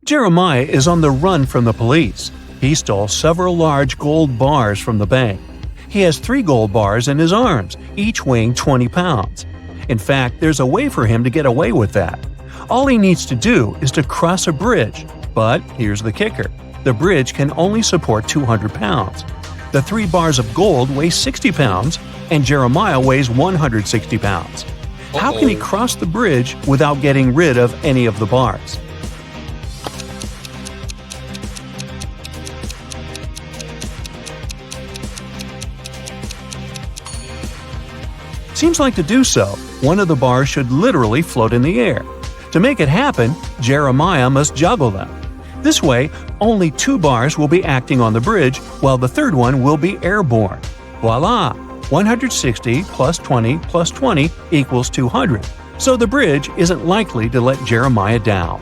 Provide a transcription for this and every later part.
Jeremiah is on the run from the police. He stole several large gold bars from the bank. He has 3 gold bars in his arms, each weighing 20 pounds. In fact, there's a way for him to get away with that. All he needs to do is to cross a bridge. But here's the kicker. The bridge can only support 200 pounds. The 3 bars of gold weigh 60 pounds, and Jeremiah weighs 160 pounds. How can he cross the bridge without getting rid of any of the bars? Seems like to do so, one of the bars should literally float in the air. To make it happen, Jeremiah must juggle them. This way, only 2 bars will be acting on the bridge, while the third one will be airborne. Voila! 160 plus 20 plus 20 equals 200, so the bridge isn't likely to let Jeremiah down.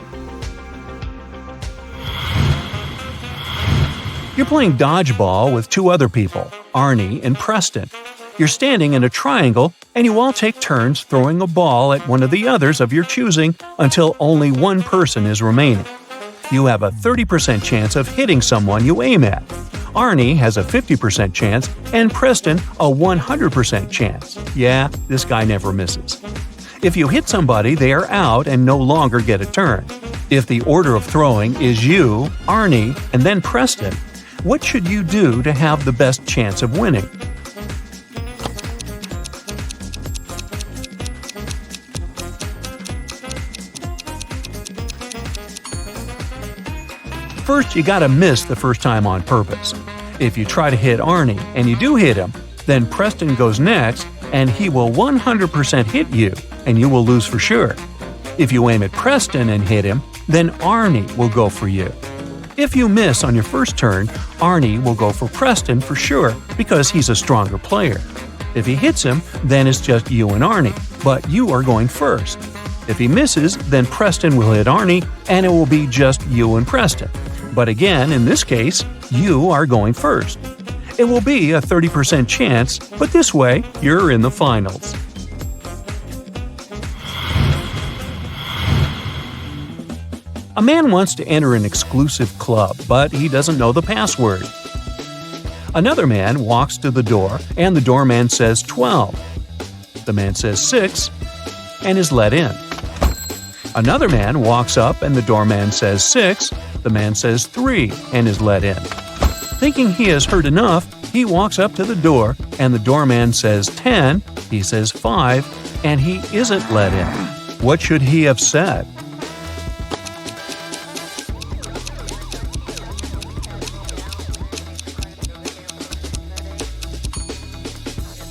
You're playing dodgeball with 2 other people, Arnie and Preston. You're standing in a triangle, and you all take turns throwing a ball at one of the others of your choosing until only one person is remaining. You have a 30% chance of hitting someone you aim at. Arnie has a 50% chance, and Preston a 100% chance. Yeah, this guy never misses. If you hit somebody, they are out and no longer get a turn. If the order of throwing is you, Arnie, and then Preston, what should you do to have the best chance of winning? First, you gotta miss the first time on purpose. If you try to hit Arnie and you do hit him, then Preston goes next and he will 100% hit you and you will lose for sure. If you aim at Preston and hit him, then Arnie will go for you. If you miss on your first turn, Arnie will go for Preston for sure because he's a stronger player. If he hits him, then it's just you and Arnie, but you are going first. If he misses, then Preston will hit Arnie and it will be just you and Preston. But again, in this case, you are going first. It will be a 30% chance, but this way, you're in the finals. A man wants to enter an exclusive club, but he doesn't know the password. Another man walks to the door, and the doorman says 12. The man says 6, and is let in. Another man walks up, and the doorman says 6. The man says 3 and is let in. Thinking he has heard enough, he walks up to the door and the doorman says 10, he says 5, and he isn't let in. What should he have said?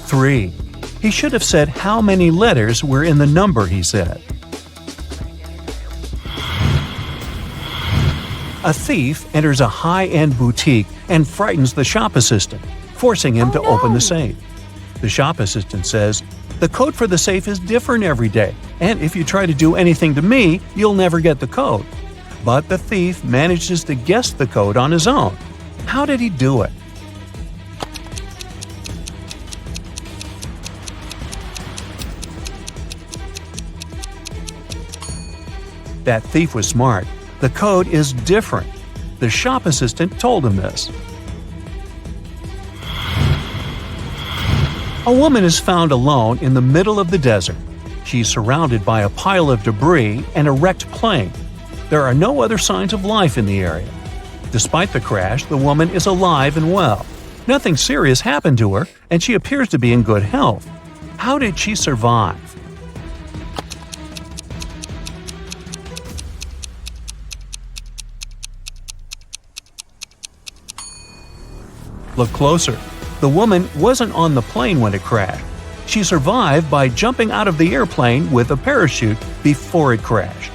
Three. He should have said how many letters were in the number he said. A thief enters a high-end boutique and frightens the shop assistant, forcing him to open the safe. The shop assistant says, "The code for the safe is different every day, and if you try to do anything to me, you'll never get the code." But the thief manages to guess the code on his own. How did he do it? That thief was smart. The code is different. The shop assistant told him this. A woman is found alone in the middle of the desert. She's surrounded by a pile of debris and a wrecked plane. There are no other signs of life in the area. Despite the crash, the woman is alive and well. Nothing serious happened to her, and she appears to be in good health. How did she survive? Look closer. The woman wasn't on the plane when it crashed. She survived by jumping out of the airplane with a parachute before it crashed.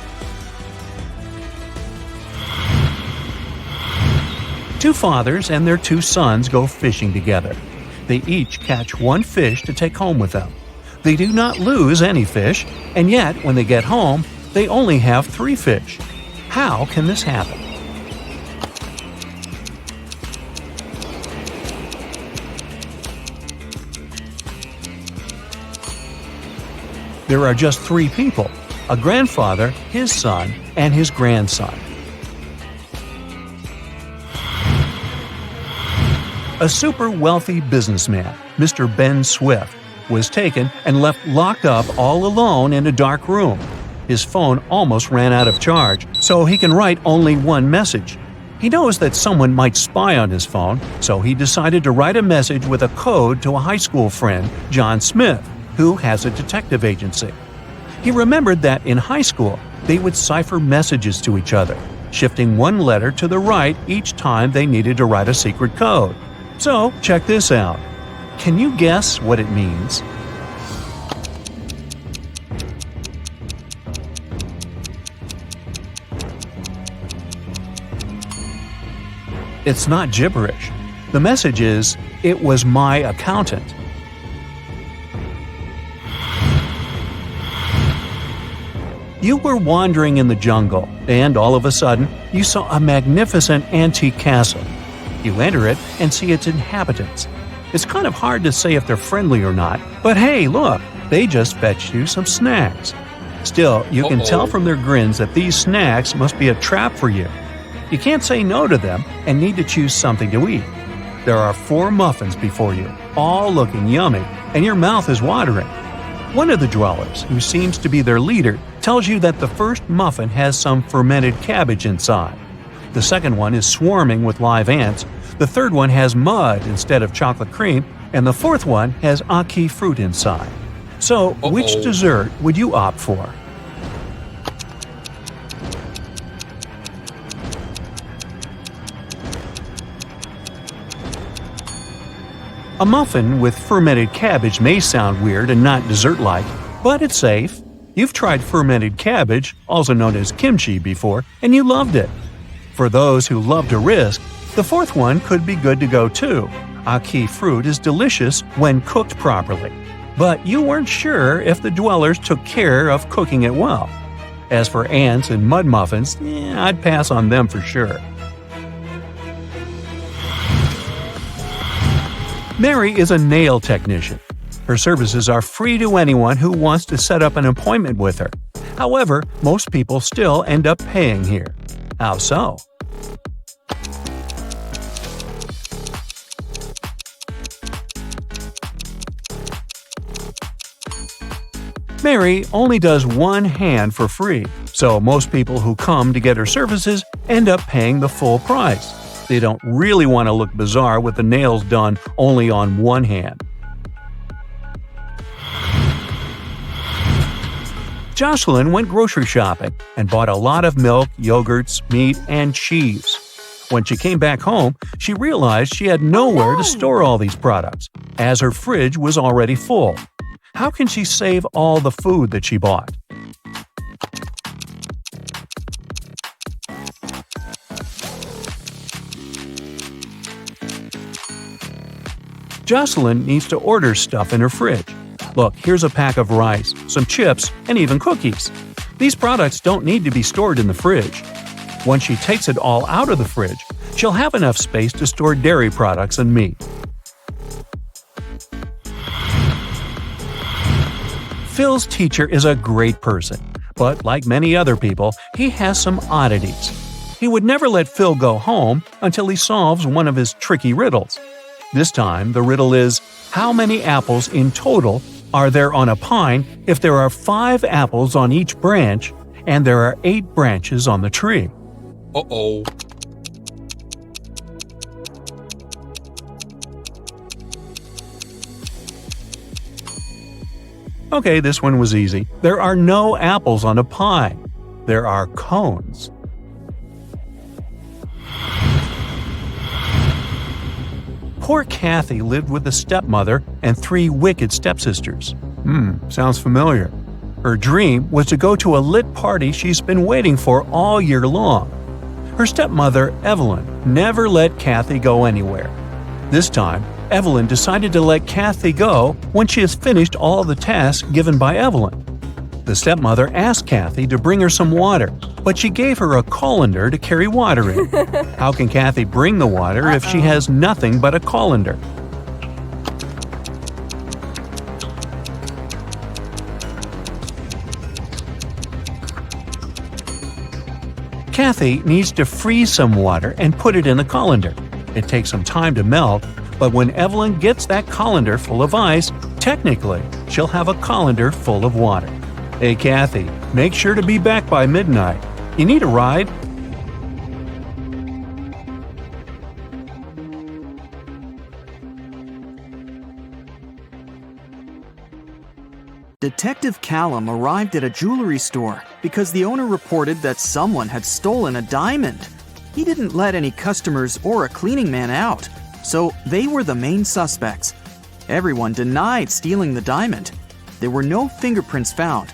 Two fathers and their 2 sons go fishing together. They each catch 1 fish to take home with them. They do not lose any fish, and yet when they get home, they only have 3 fish. How can this happen? There are just 3 people, a grandfather, his son, and his grandson. A super wealthy businessman, Mr. Ben Swift, was taken and left locked up all alone in a dark room. His phone almost ran out of charge, so he can write only one message. He knows that someone might spy on his phone, so he decided to write a message with a code to a high school friend, John Smith, who has a detective agency. He remembered that in high school, they would cipher messages to each other, shifting one letter to the right each time they needed to write a secret code. So, check this out. Can you guess what it means? It's not gibberish. The message is, "It was my accountant." You were wandering in the jungle, and all of a sudden, you saw a magnificent antique castle. You enter it and see its inhabitants. It's kind of hard to say if they're friendly or not, but hey, look, they just fetched you some snacks. Still, you can tell from their grins that these snacks must be a trap for you. You can't say no to them and need to choose something to eat. There are 4 muffins before you, all looking yummy, and your mouth is watering. One of the dwellers, who seems to be their leader, tells you that the first muffin has some fermented cabbage inside. The second one is swarming with live ants, the third one has mud instead of chocolate cream, and the fourth one has ackee fruit inside. So, which dessert would you opt for? A muffin with fermented cabbage may sound weird and not dessert-like, but it's safe. You've tried fermented cabbage, also known as kimchi, before, and you loved it. For those who love to risk, the fourth one could be good to go too. Ackee fruit is delicious when cooked properly, but you weren't sure if the dwellers took care of cooking it well. As for ants and mud muffins, I'd pass on them for sure. Mary is a nail technician. Her services are free to anyone who wants to set up an appointment with her. However, most people still end up paying here. How so? Mary only does one hand for free, so most people who come to get her services end up paying the full price. They don't really want to look bizarre with the nails done only on one hand. Jocelyn went grocery shopping and bought a lot of milk, yogurts, meat, and cheese. When she came back home, she realized she had nowhere to store all these products, as her fridge was already full. How can she save all the food that she bought? Jocelyn needs to order stuff in her fridge. Look, here's a pack of rice, some chips, and even cookies. These products don't need to be stored in the fridge. Once she takes it all out of the fridge, she'll have enough space to store dairy products and meat. Phil's teacher is a great person, but like many other people, he has some oddities. He would never let Phil go home until he solves one of his tricky riddles. This time, the riddle is, how many apples in total are there on a pine if there are 5 apples on each branch and there are 8 branches on the tree? Uh-oh. Okay, this one was easy. There are no apples on a pine. There are cones. Poor Kathy lived with a stepmother and 3 wicked stepsisters. Sounds familiar. Her dream was to go to a lit party she's been waiting for all year long. Her stepmother, Evelyn, never let Kathy go anywhere. This time, Evelyn decided to let Kathy go when she has finished all the tasks given by Evelyn. The stepmother asked Kathy to bring her some water, but she gave her a colander to carry water in. How can Kathy bring the water if she has nothing but a colander? Kathy needs to freeze some water and put it in the colander. It takes some time to melt, but when Evelyn gets that colander full of ice, technically, she'll have a colander full of water. Hey Kathy, make sure to be back by midnight. You need a ride? Detective Callum arrived at a jewelry store because the owner reported that someone had stolen a diamond. He didn't let any customers or a cleaning man out, so they were the main suspects. Everyone denied stealing the diamond. There were no fingerprints found.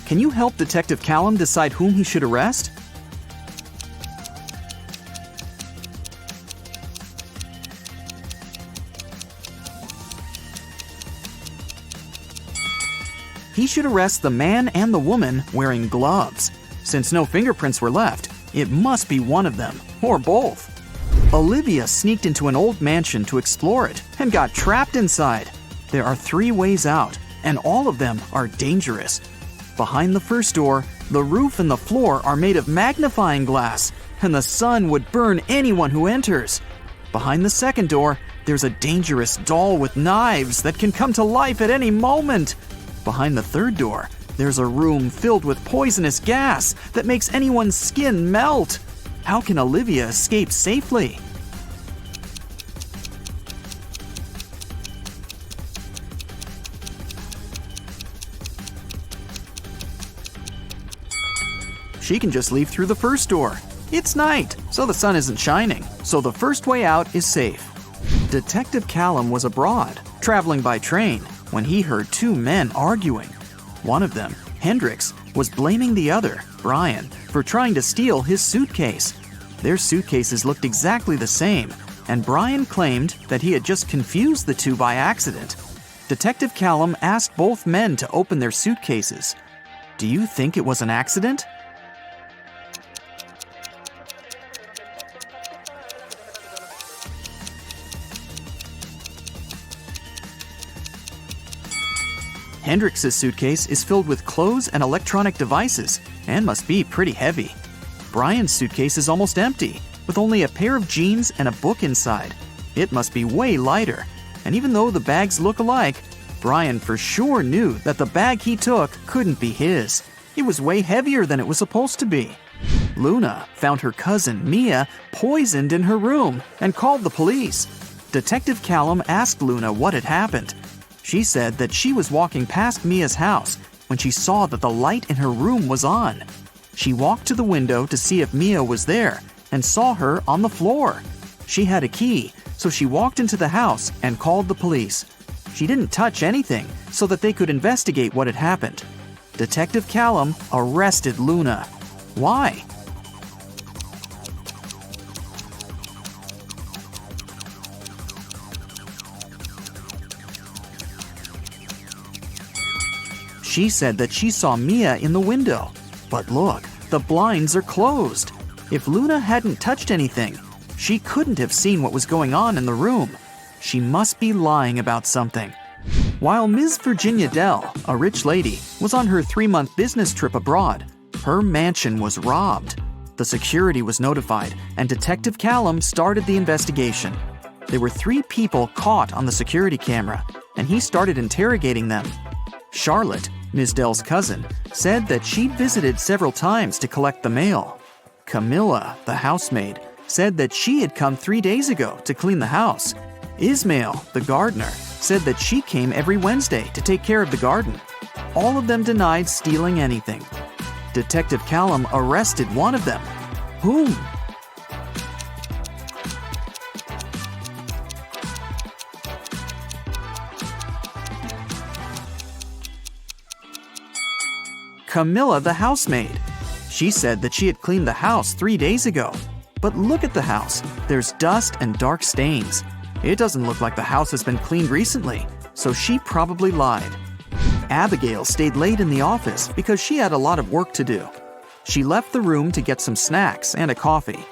Can you help Detective Callum decide whom he should arrest? He should arrest the man and the woman wearing gloves. Since no fingerprints were left, it must be one of them, or both. Olivia sneaked into an old mansion to explore it and got trapped inside. There are 3 ways out, and all of them are dangerous. Behind the first door, the roof and the floor are made of magnifying glass, and the sun would burn anyone who enters. Behind the second door, there's a dangerous doll with knives that can come to life at any moment. Behind the third door, there's a room filled with poisonous gas that makes anyone's skin melt. How can Olivia escape safely? She can just leave through the first door. It's night, so the sun isn't shining, so the first way out is safe. Detective Callum was abroad, traveling by train, when he heard 2 men arguing. One of them, Hendricks, was blaming the other, Brian, for trying to steal his suitcase. Their suitcases looked exactly the same, and Brian claimed that he had just confused the 2 by accident. Detective Callum asked both men to open their suitcases. Do you think it was an accident? Hendricks' suitcase is filled with clothes and electronic devices and must be pretty heavy. Brian's suitcase is almost empty, with only a pair of jeans and a book inside. It must be way lighter, and even though the bags look alike, Brian for sure knew that the bag he took couldn't be his. It was way heavier than it was supposed to be. Luna found her cousin, Mia, poisoned in her room and called the police. Detective Callum asked Luna what had happened. She said that she was walking past Mia's house when she saw that the light in her room was on. She walked to the window to see if Mia was there and saw her on the floor. She had a key, so she walked into the house and called the police. She didn't touch anything so that they could investigate what had happened. Detective Callum arrested Luna. Why? She said that she saw Mia in the window. But look, the blinds are closed. If Luna hadn't touched anything, she couldn't have seen what was going on in the room. She must be lying about something. While Ms. Virginia Dell, a rich lady, was on her 3-month business trip abroad, her mansion was robbed. The security was notified, and Detective Callum started the investigation. There were 3 people caught on the security camera, and he started interrogating them. Charlotte, Ms. Dell's cousin, said that she'd visited several times to collect the mail. Camilla, the housemaid, said that she had come 3 days ago to clean the house. Ismail, the gardener, said that she came every Wednesday to take care of the garden. All of them denied stealing anything. Detective Callum arrested one of them. Whom? Camilla, the housemaid. She said that she had cleaned the house 3 days ago. But look at the house. There's dust and dark stains. It doesn't look like the house has been cleaned recently, so she probably lied. Abigail stayed late in the office because she had a lot of work to do. She left the room to get some snacks and a coffee.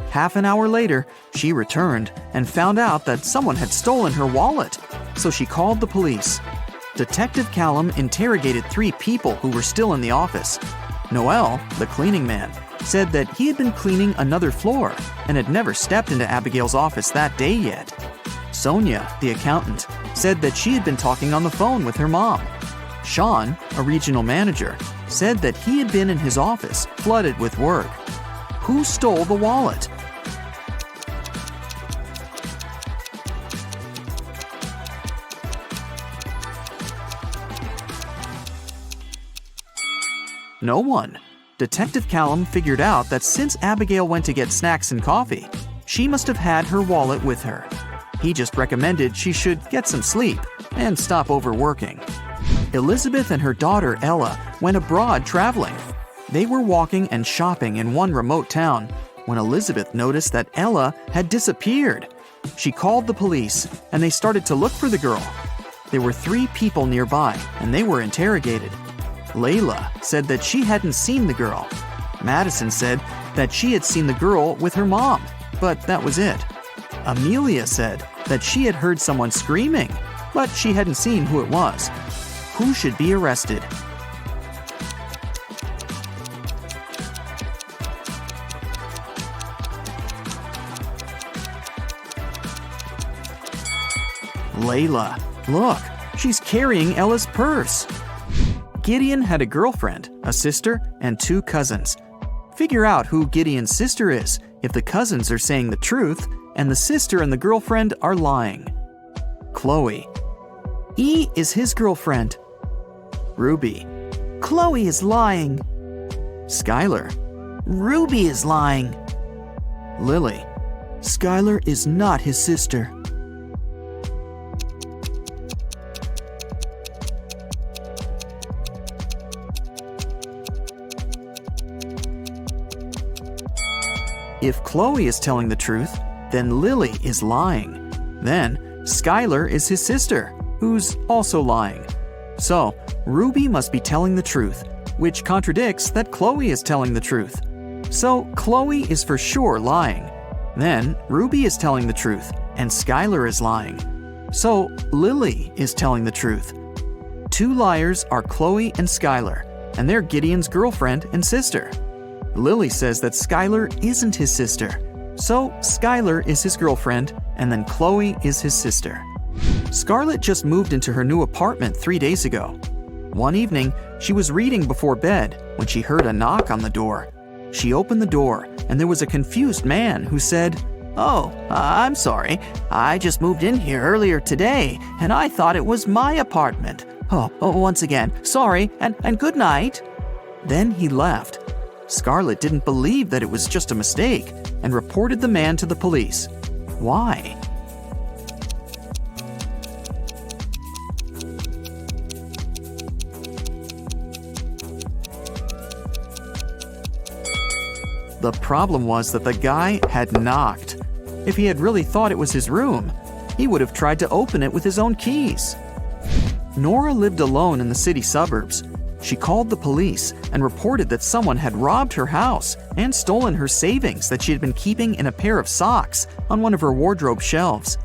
Half an hour later, she returned and found out that someone had stolen her wallet, so she called the police. Detective Callum interrogated 3 people who were still in the office. Noel, the cleaning man, said that he had been cleaning another floor and had never stepped into Abigail's office that day yet. Sonia, the accountant, said that she had been talking on the phone with her mom. Sean, a regional manager, said that he had been in his office flooded with work. Who stole the wallet? No one. Detective Callum figured out that since Abigail went to get snacks and coffee, she must have had her wallet with her. He just recommended she should get some sleep and stop overworking. Elizabeth and her daughter Ella went abroad traveling. They were walking and shopping in one remote town when Elizabeth noticed that Ella had disappeared. She called the police and they started to look for the girl. There were 3 people nearby and they were interrogated. Layla said that she hadn't seen the girl. Madison said that she had seen the girl with her mom, but that was it. Amelia said that she had heard someone screaming, but she hadn't seen who it was. Who should be arrested? Layla. Look, she's carrying Ella's purse. Gideon had a girlfriend, a sister, and 2 cousins. Figure out who Gideon's sister is if the cousins are saying the truth and the sister and the girlfriend are lying. Chloe. E is his girlfriend. Ruby. Chloe is lying. Skylar. Ruby is lying. Lily. Skylar is not his sister. If Chloe is telling the truth, then Lily is lying. Then Skylar is his sister, who's also lying. So Ruby must be telling the truth, which contradicts that Chloe is telling the truth. So Chloe is for sure lying. Then Ruby is telling the truth, and Skylar is lying. So Lily is telling the truth. 2 liars are Chloe and Skylar, and they're Gideon's girlfriend and sister. Lily says that Skylar isn't his sister. So Skylar is his girlfriend, and then Chloe is his sister. Scarlett just moved into her new apartment 3 days ago. One evening, she was reading before bed when she heard a knock on the door. She opened the door, and there was a confused man who said, "Oh, I'm sorry. I just moved in here earlier today, and I thought it was my apartment. Once again, sorry, and good night." Then he left. Scarlett didn't believe that it was just a mistake and reported the man to the police. Why? The problem was that the guy had knocked. If he had really thought it was his room, he would have tried to open it with his own keys. Nora lived alone in the city suburbs. She called the police and reported that someone had robbed her house and stolen her savings that she had been keeping in a pair of socks on one of her wardrobe shelves.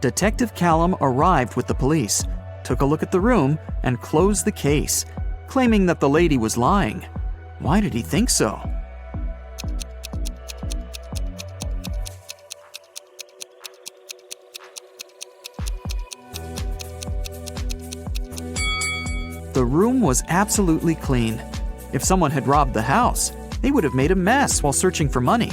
Detective Callum arrived with the police, took a look at the room, and closed the case, claiming that the lady was lying. Why did he think so? The room was absolutely clean. If someone had robbed the house, they would have made a mess while searching for money.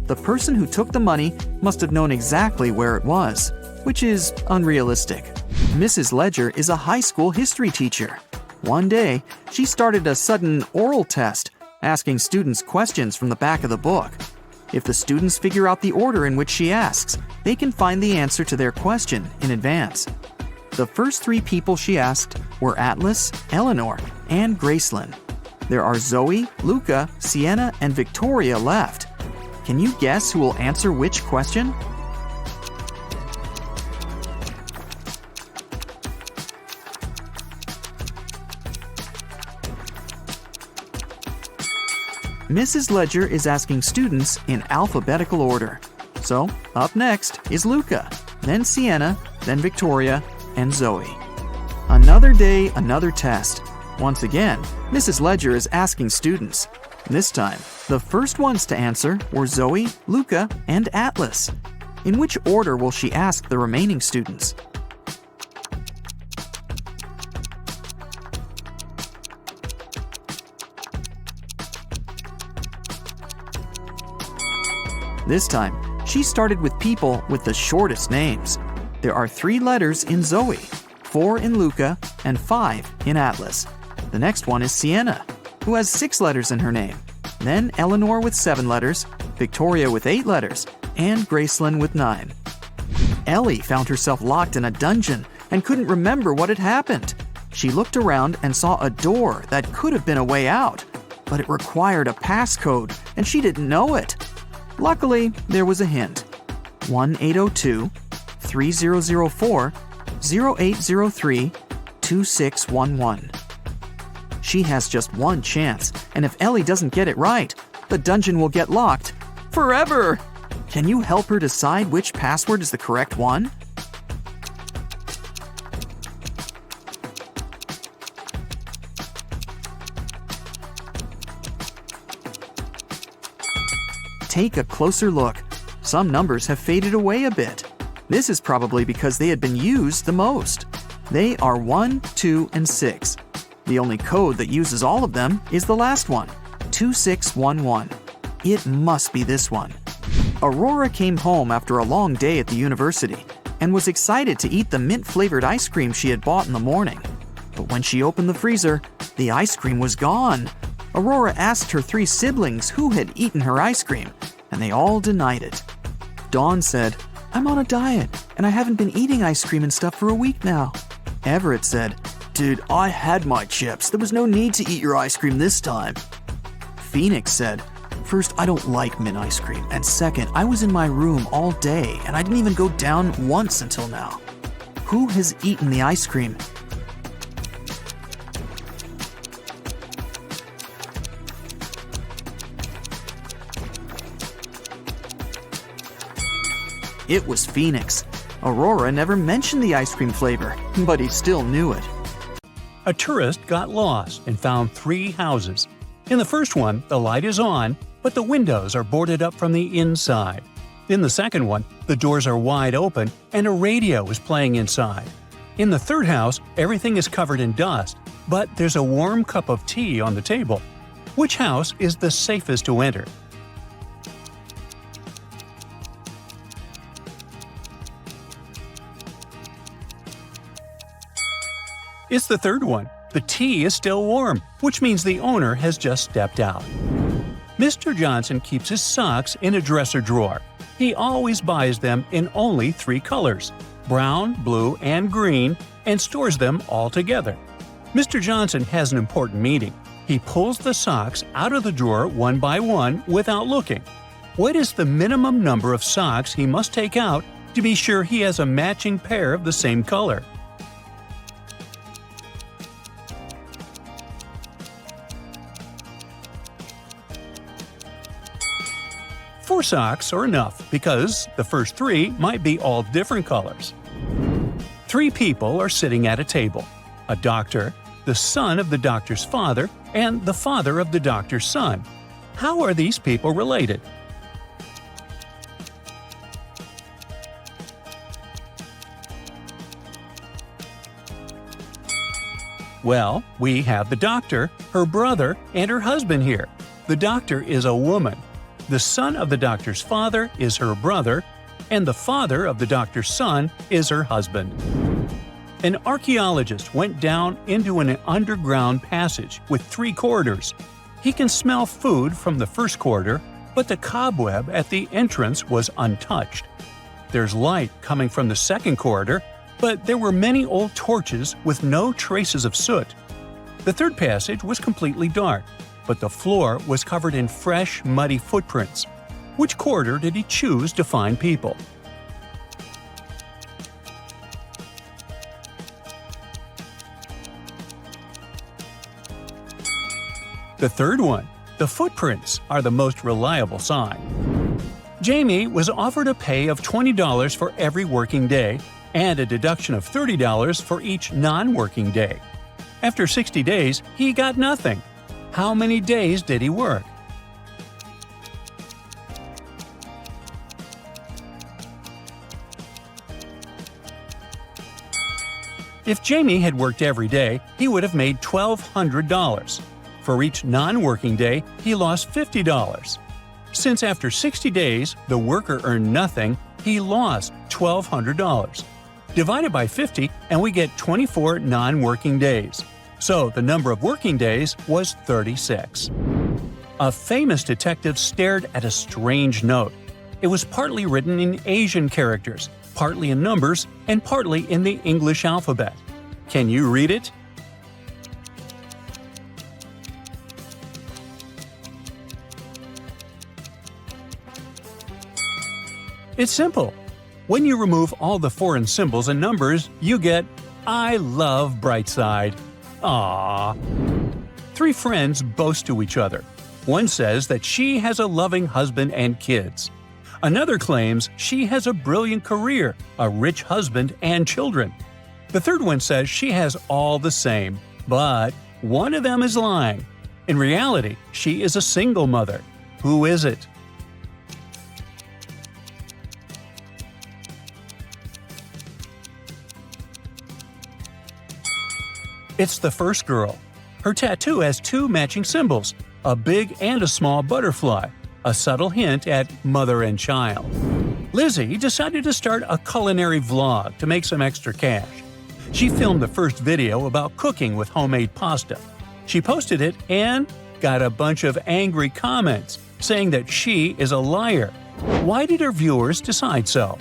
The person who took the money must have known exactly where it was, which is unrealistic. Mrs. Ledger is a high school history teacher. One day, she started a sudden oral test, asking students questions from the back of the book. If the students figure out the order in which she asks, they can find the answer to their question in advance. The first 3 people she asked were Atlas, Eleanor, and Gracelyn. There are Zoe, Luca, Sienna, and Victoria left. Can you guess who will answer which question? Mrs. Ledger is asking students in alphabetical order. So, up next is Luca, then Sienna, then Victoria, and Zoe. Another day, another test. Once again, Mrs. Ledger is asking students. This time, the first ones to answer were Zoe, Luca, and Atlas. In which order will she ask the remaining students? This time, she started with people with the shortest names. There are 3 letters in Zoe, 4 in Luca, and 5 in Atlas. The next one is Sienna, who has 6 letters in her name. Then Eleanor with 7 letters, Victoria with 8 letters, and Gracelyn with 9. Ellie found herself locked in a dungeon and couldn't remember what had happened. She looked around and saw a door that could have been a way out, but it required a passcode and she didn't know it. Luckily, there was a hint. 1-802-3004-0803-2611. She has just one chance, and if Ellie doesn't get it right, the dungeon will get locked forever. Can you help her decide which password is the correct one? Take a closer look. Some numbers have faded away a bit. This is probably because they had been used the most. They are 1, 2, and 6. The only code that uses all of them is the last one, 2611. It must be this one. Aurora came home after a long day at the university and was excited to eat the mint-flavored ice cream she had bought in the morning. But when she opened the freezer, the ice cream was gone. Aurora asked her 3 siblings who had eaten her ice cream, and they all denied it. Dawn said, "I'm on a diet, and I haven't been eating ice cream and stuff for a week now." Everett said, "Dude, I had my chips. There was no need to eat your ice cream this time." Phoenix said, "First, I don't like mint ice cream, and second, I was in my room all day, and I didn't even go down once until now. Who has eaten the ice cream?" It was Phoenix. Aurora never mentioned the ice cream flavor, but he still knew it. A tourist got lost and found 3 houses. In the first one, the light is on, but the windows are boarded up from the inside. In the second one, the doors are wide open and a radio is playing inside. In the third house, everything is covered in dust, but there's a warm cup of tea on the table. Which house is the safest to enter? It's the third one. The tea is still warm, which means the owner has just stepped out. Mr. Johnson keeps his socks in a dresser drawer. He always buys them in only 3 colors – brown, blue, and green – and stores them all together. Mr. Johnson has an important meeting. He pulls the socks out of the drawer one by one without looking. What is the minimum number of socks he must take out to be sure he has a matching pair of the same color? Four socks are enough because the first 3 might be all different colors. 3 people are sitting at a table: a doctor, the son of the doctor's father, and the father of the doctor's son. How are these people related? Well, we have the doctor, her brother, and her husband here. The doctor is a woman. The son of the doctor's father is her brother, and the father of the doctor's son is her husband. An archaeologist went down into an underground passage with 3 corridors. He can smell food from the first corridor, but the cobweb at the entrance was untouched. There's light coming from the second corridor, but there were many old torches with no traces of soot. The third passage was completely dark, but the floor was covered in fresh, muddy footprints. Which corridor did he choose to find people? The third one. The footprints are the most reliable sign. Jamie was offered a pay of $20 for every working day and a deduction of $30 for each non-working day. After 60 days, he got nothing. How many days did he work? If Jamie had worked every day, he would have made $1,200. For each non-working day, he lost $50. Since after 60 days, the worker earned nothing, he lost $1,200. Divided by 50, and we get 24 non-working days. So the number of working days was 36. A famous detective stared at a strange note. It was partly written in Asian characters, partly in numbers, and partly in the English alphabet. Can you read it? It's simple. When you remove all the foreign symbols and numbers, you get I love Brightside. Aww. Three friends boast to each other. One says that she has a loving husband and kids. Another claims she has a brilliant career, a rich husband, and children. The third one says she has all the same, but one of them is lying. In reality, she is a single mother. Who is it? It's the first girl. Her tattoo has two matching symbols, a big and a small butterfly, a subtle hint at mother and child. Lizzie decided to start a culinary vlog to make some extra cash. She filmed the first video about cooking with homemade pasta. She posted it and got a bunch of angry comments saying that she is a liar. Why did her viewers decide so?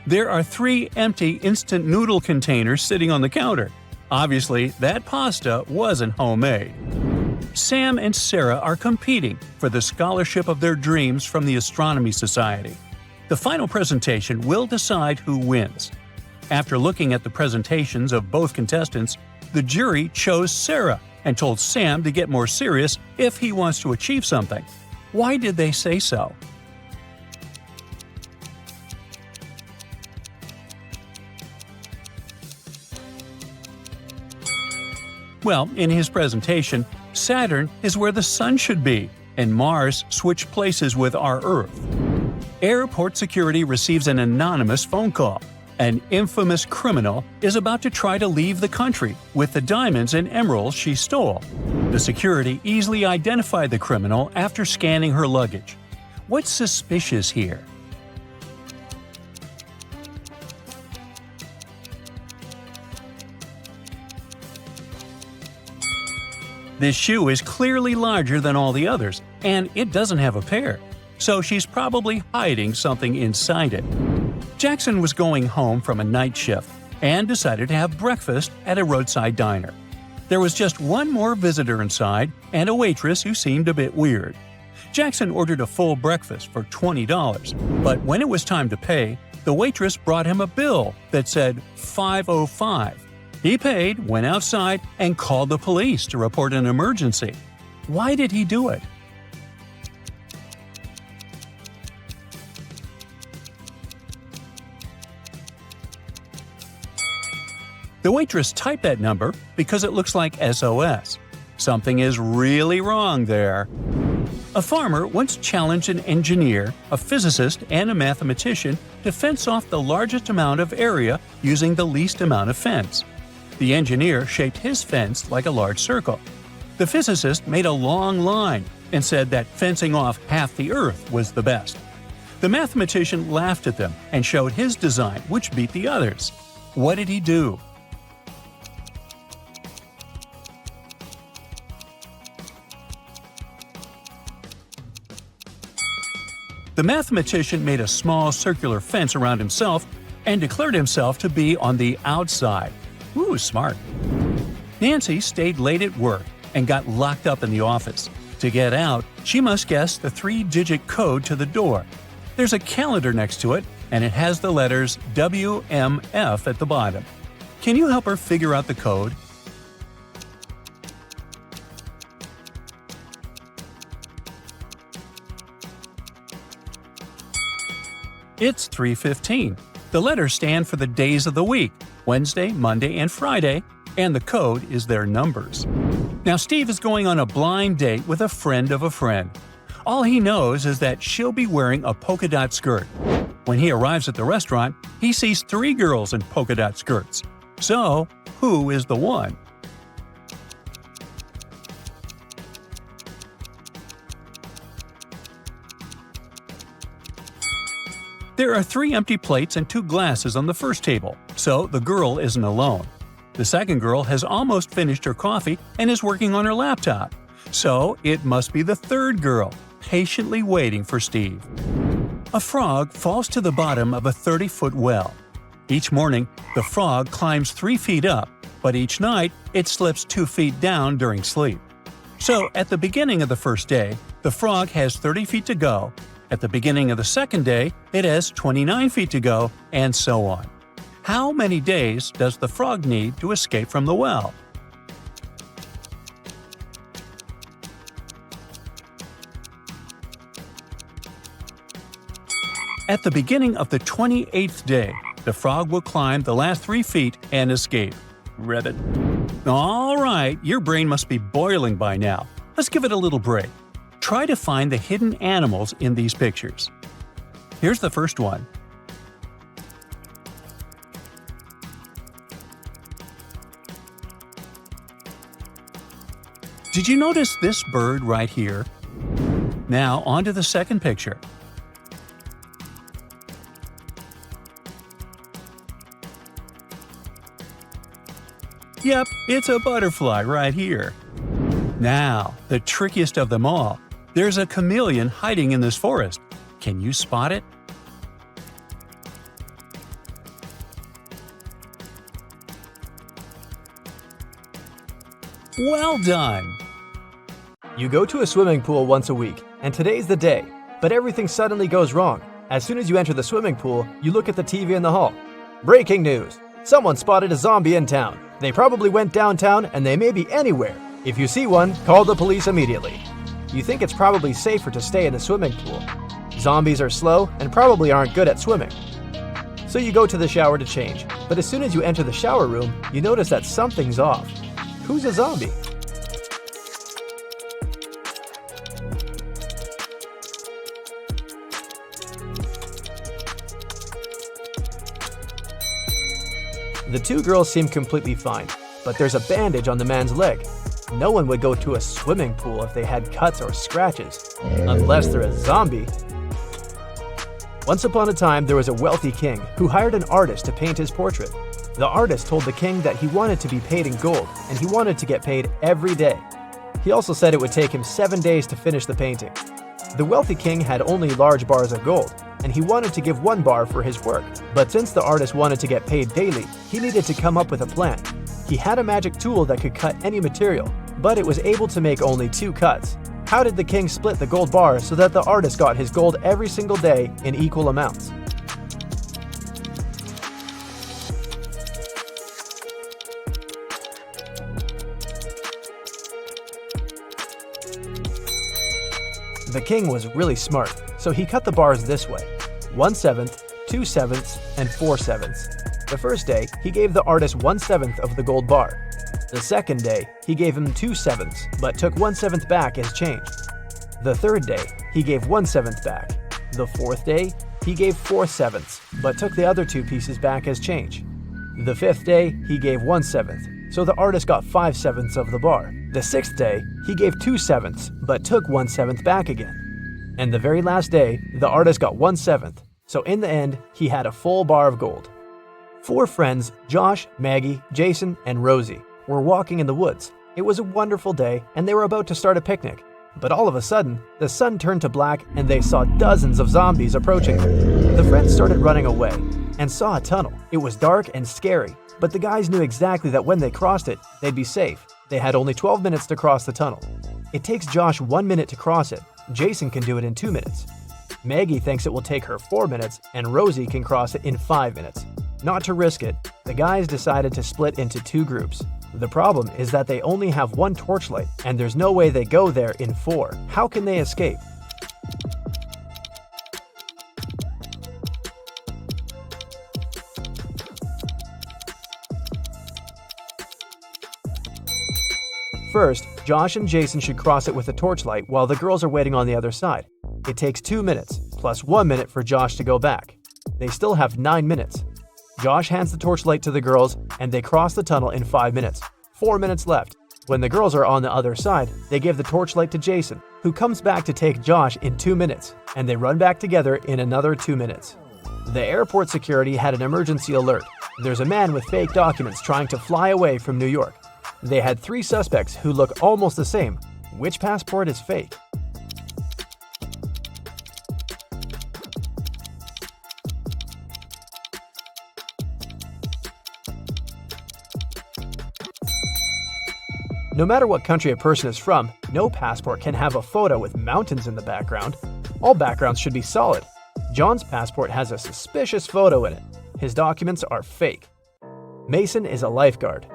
There are 3 empty instant noodle containers sitting on the counter. Obviously, that pasta wasn't homemade. Sam and Sarah are competing for the scholarship of their dreams from the Astronomy Society. The final presentation will decide who wins. After looking at the presentations of both contestants, the jury chose Sarah and told Sam to get more serious if he wants to achieve something. Why did they say so? Well, in his presentation, Saturn is where the Sun should be, and Mars switched places with our Earth. Airport security receives an anonymous phone call. An infamous criminal is about to try to leave the country with the diamonds and emeralds she stole. The security easily identified the criminal after scanning her luggage. What's suspicious here? This shoe is clearly larger than all the others, and it doesn't have a pair, so she's probably hiding something inside it. Jackson was going home from a night shift and decided to have breakfast at a roadside diner. There was just one more visitor inside and a waitress who seemed a bit weird. Jackson ordered a full breakfast for $20, but when it was time to pay, the waitress brought him a bill that said $505. He paid, went outside, and called the police to report an emergency. Why did he do it? The waitress typed that number because it looks like SOS. Something is really wrong there. A farmer once challenged an engineer, a physicist, and a mathematician to fence off the largest amount of area using the least amount of fence. The engineer shaped his fence like a large circle. The physicist made a long line and said that fencing off half the Earth was the best. The mathematician laughed at them and showed his design, which beat the others. What did he do? The mathematician made a small circular fence around himself and declared himself to be on the outside. Ooh, smart. Nancy stayed late at work and got locked up in the office. To get out, she must guess the 3-digit code to the door. There's a calendar next to it, and it has the letters WMF at the bottom. Can you help her figure out the code? It's 3:15. The letters stand for the days of the week, Wednesday, Monday, and Friday, and the code is their numbers. Now Steve is going on a blind date with a friend of a friend. All he knows is that she'll be wearing a polka dot skirt. When he arrives at the restaurant, he sees 3 girls in polka dot skirts. So, who is the one? There are 3 empty plates and 2 glasses on the first table, so the girl isn't alone. The second girl has almost finished her coffee and is working on her laptop. So it must be the third girl, patiently waiting for Steve. A frog falls to the bottom of a 30-foot well. Each morning, the frog climbs 3 feet up, but each night it slips 2 feet down during sleep. So at the beginning of the first day, the frog has 30 feet to go. At the beginning of the second day, it has 29 feet to go, and so on. How many days does the frog need to escape from the well? At the beginning of the 28th day, the frog will climb the last 3 feet and escape. Reddit. All right, your brain must be boiling by now. Let's give it a little break. Try to find the hidden animals in these pictures. Here's the first one. Did you notice this bird right here? Now on to the second picture. Yep, it's a butterfly right here. Now, the trickiest of them all. There's a chameleon hiding in this forest. Can you spot it? Well done! You go to a swimming pool once a week, and today's the day, but everything suddenly goes wrong. As soon as you enter the swimming pool, you look at the TV in the hall. Breaking news! Someone spotted a zombie in town. They probably went downtown, and they may be anywhere. If you see one, call the police immediately. You think it's probably safer to stay in the swimming pool. Zombies are slow and probably aren't good at swimming. So you go to the shower to change, but as soon as you enter the shower room, you notice that something's off. Who's a zombie? The 2 girls seem completely fine, but there's a bandage on the man's leg. No one would go to a swimming pool if they had cuts or scratches, unless they're a zombie. Once upon a time, there was a wealthy king who hired an artist to paint his portrait. The artist told the king that he wanted to be paid in gold, and he wanted to get paid every day. He also said it would take him 7 days to finish the painting. The wealthy king had only large bars of gold, and he wanted to give 1 bar for his work. But since the artist wanted to get paid daily, he needed to come up with a plan. He had a magic tool that could cut any material, but it was able to make only 2 cuts. How did the king split the gold bar so that the artist got his gold every single day in equal amounts? The king was really smart, so he cut the bars this way: 1/7, 2/7, and 4/7. The first day, he gave the artist 1/7 of the gold bar. The second day, he gave him 2/7, but took 1/7 back as change. The third day, he gave 1/7 back. The fourth day, he gave 4/7, but took the other 2 pieces back as change. The fifth day, he gave 1/7, so the artist got 5/7 of the bar. The sixth day, he gave 2/7, but took 1/7 back again. And the very last day, the artist got 1/7, so in the end, he had a full bar of gold. 4 friends, Josh, Maggie, Jason, and Rosie, were walking in the woods. It was a wonderful day, and they were about to start a picnic. But all of a sudden, the sun turned to black and they saw dozens of zombies approaching them. The friends started running away and saw a tunnel. It was dark and scary, but the guys knew exactly that when they crossed it, they'd be safe. They had only 12 minutes to cross the tunnel. It takes Josh 1 minute to cross it. Jason can do it in 2 minutes. Maggie thinks it will take her 4 minutes, and Rosie can cross it in 5 minutes. Not to risk it, the guys decided to split into 2 groups. The problem is that they only have 1 torchlight, and there's no way they go there in 4. How can they escape? First, Josh and Jason should cross it with a torchlight while the girls are waiting on the other side. It takes 2 minutes, plus 1 minute for Josh to go back. They still have 9 minutes. Josh hands the torchlight to the girls, and they cross the tunnel in 5 minutes. 4 minutes left. When the girls are on the other side, they give the torchlight to Jason, who comes back to take Josh in 2 minutes, and they run back together in another 2 minutes. The airport security had an emergency alert. There's a man with fake documents trying to fly away from New York. They had 3 suspects who look almost the same. Which passport is fake? No matter what country a person is from, no passport can have a photo with mountains in the background. All backgrounds should be solid. John's passport has a suspicious photo in it. His documents are fake. Mason is a lifeguard.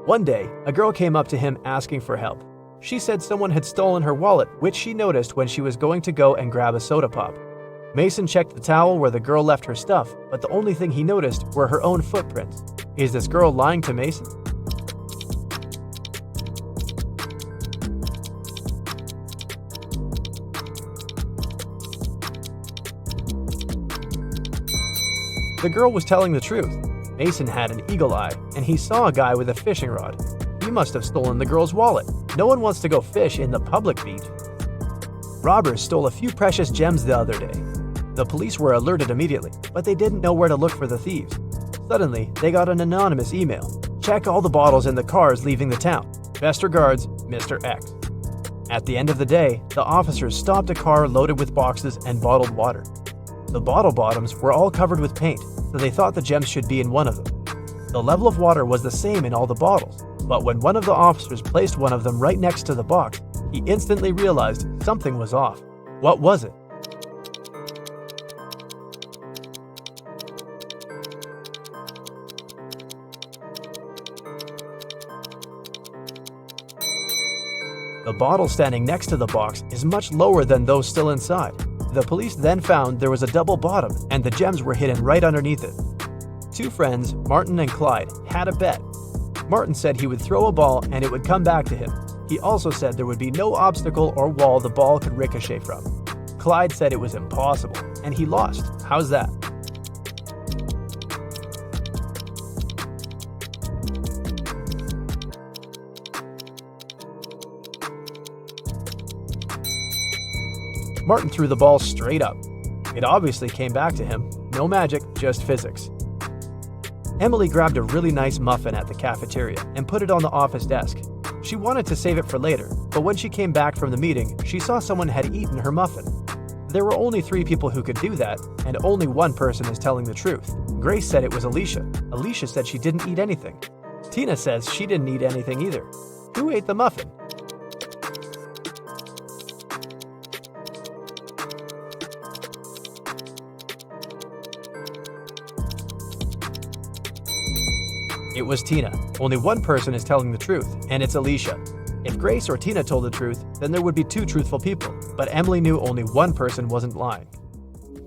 One day, a girl came up to him asking for help. She said someone had stolen her wallet, which she noticed when she was going to go and grab a soda pop. Mason checked the towel where the girl left her stuff, but the only thing he noticed were her own footprints. Is this girl lying to Mason? The girl was telling the truth. Mason had an eagle eye, and he saw a guy with a fishing rod. He must have stolen the girl's wallet. No one wants to go fish in the public beach. Robbers stole a few precious gems the other day. The police were alerted immediately, but they didn't know where to look for the thieves. Suddenly, they got an anonymous email. Check all the bottles in the cars leaving the town. Best regards, Mr. X. At the end of the day, the officers stopped a car loaded with boxes and bottled water. The bottle bottoms were all covered with paint, so they thought the gems should be in one of them. The level of water was the same in all the bottles, but when one of the officers placed one of them right next to the box, he instantly realized something was off. What was it? The bottle standing next to the box is much lower than those still inside. The police then found there was a double bottom and the gems were hidden right underneath it. 2 friends, Martin and Clyde, had a bet. Martin said he would throw a ball and it would come back to him. He also said there would be no obstacle or wall the ball could ricochet from. Clyde said it was impossible, and he lost. How's that? Martin threw the ball straight up. It obviously came back to him. No magic, just physics. Emily grabbed a really nice muffin at the cafeteria and put it on the office desk. She wanted to save it for later, but when she came back from the meeting, she saw someone had eaten her muffin. There were only 3 people who could do that, and only one person is telling the truth. Grace said it was Alicia. Alicia said she didn't eat anything. Tina says she didn't eat anything either. Who ate the muffin? It was Tina. Only one person is telling the truth, and it's Alicia. If Grace or Tina told the truth, then there would be 2 truthful people, but Emily knew only one person wasn't lying.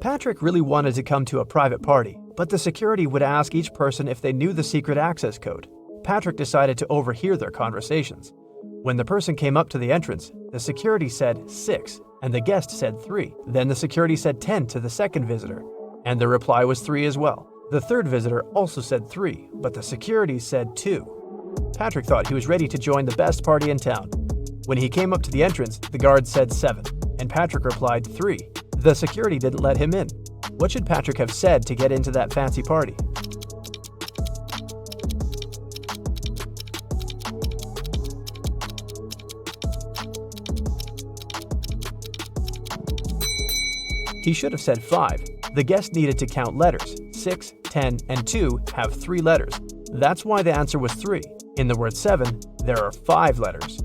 Patrick really wanted to come to a private party, but the security would ask each person if they knew the secret access code. Patrick decided to overhear their conversations. When the person came up to the entrance, the security said 6, and the guest said 3. Then the security said 10 to the second visitor, and the reply was 3 as well. The third visitor also said 3, but the security said 2. Patrick thought he was ready to join the best party in town. When he came up to the entrance, the guard said 7, and Patrick replied 3. The security didn't let him in. What should Patrick have said to get into that fancy party? He should have said 5. The guest needed to count letters. 6, 10, and 2 have 3 letters. That's why the answer was 3. In the word 7, there are 5 letters.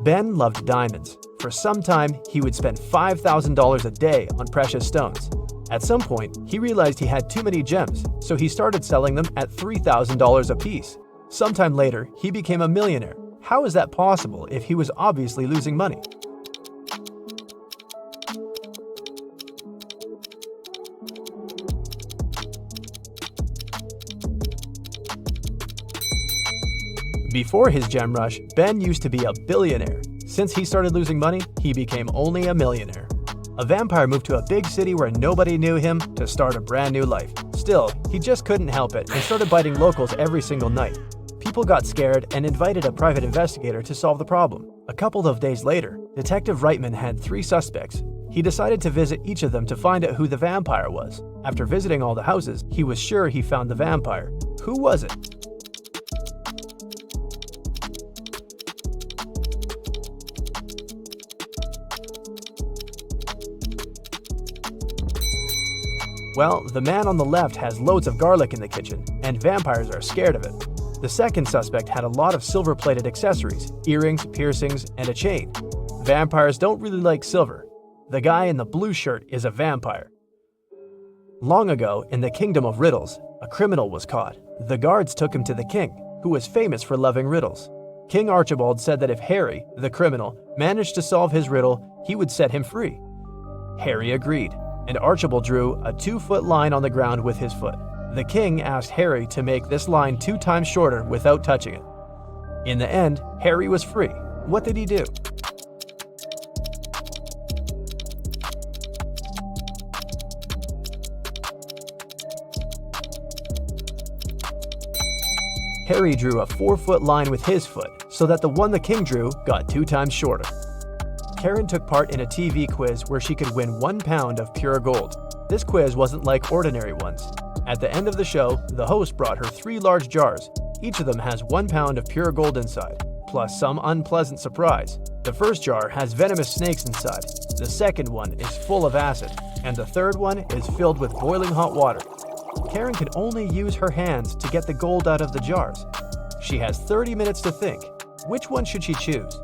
Ben loved diamonds. For some time, he would spend $5,000 a day on precious stones. At some point, he realized he had too many gems, so he started selling them at $3,000 a piece. Sometime later, he became a millionaire. How is that possible if he was obviously losing money? Before his gem rush, Ben used to be a billionaire. Since he started losing money, he became only a millionaire. A vampire moved to a big city where nobody knew him to start a brand new life. Still, he just couldn't help it and started biting locals every single night. People got scared and invited a private investigator to solve the problem. A couple of days later, Detective Reitman had 3 suspects. He decided to visit each of them to find out who the vampire was. After visiting all the houses, he was sure he found the vampire. Who was it? Well, the man on the left has loads of garlic in the kitchen, and vampires are scared of it. The second suspect had a lot of silver-plated accessories, earrings, piercings, and a chain. Vampires don't really like silver. The guy in the blue shirt is a vampire. Long ago, in the kingdom of Riddles, a criminal was caught. The guards took him to the king, who was famous for loving riddles. King Archibald said that if Harry, the criminal, managed to solve his riddle, he would set him free. Harry agreed, and Archibald drew a 2-foot line on the ground with his foot. The king asked Harry to make this line 2 times shorter without touching it. In the end, Harry was free. What did he do? Harry drew a 4-foot line with his foot, so that the one the king drew got 2 times shorter. Karen took part in a TV quiz where she could win 1 pound of pure gold. This quiz wasn't like ordinary ones. At the end of the show, the host brought her 3 large jars. Each of them has 1 pound of pure gold inside, plus some unpleasant surprise. The first jar has venomous snakes inside, the second one is full of acid, and the third one is filled with boiling hot water. Karen could only use her hands to get the gold out of the jars. She has 30 minutes to think. Which one should she choose?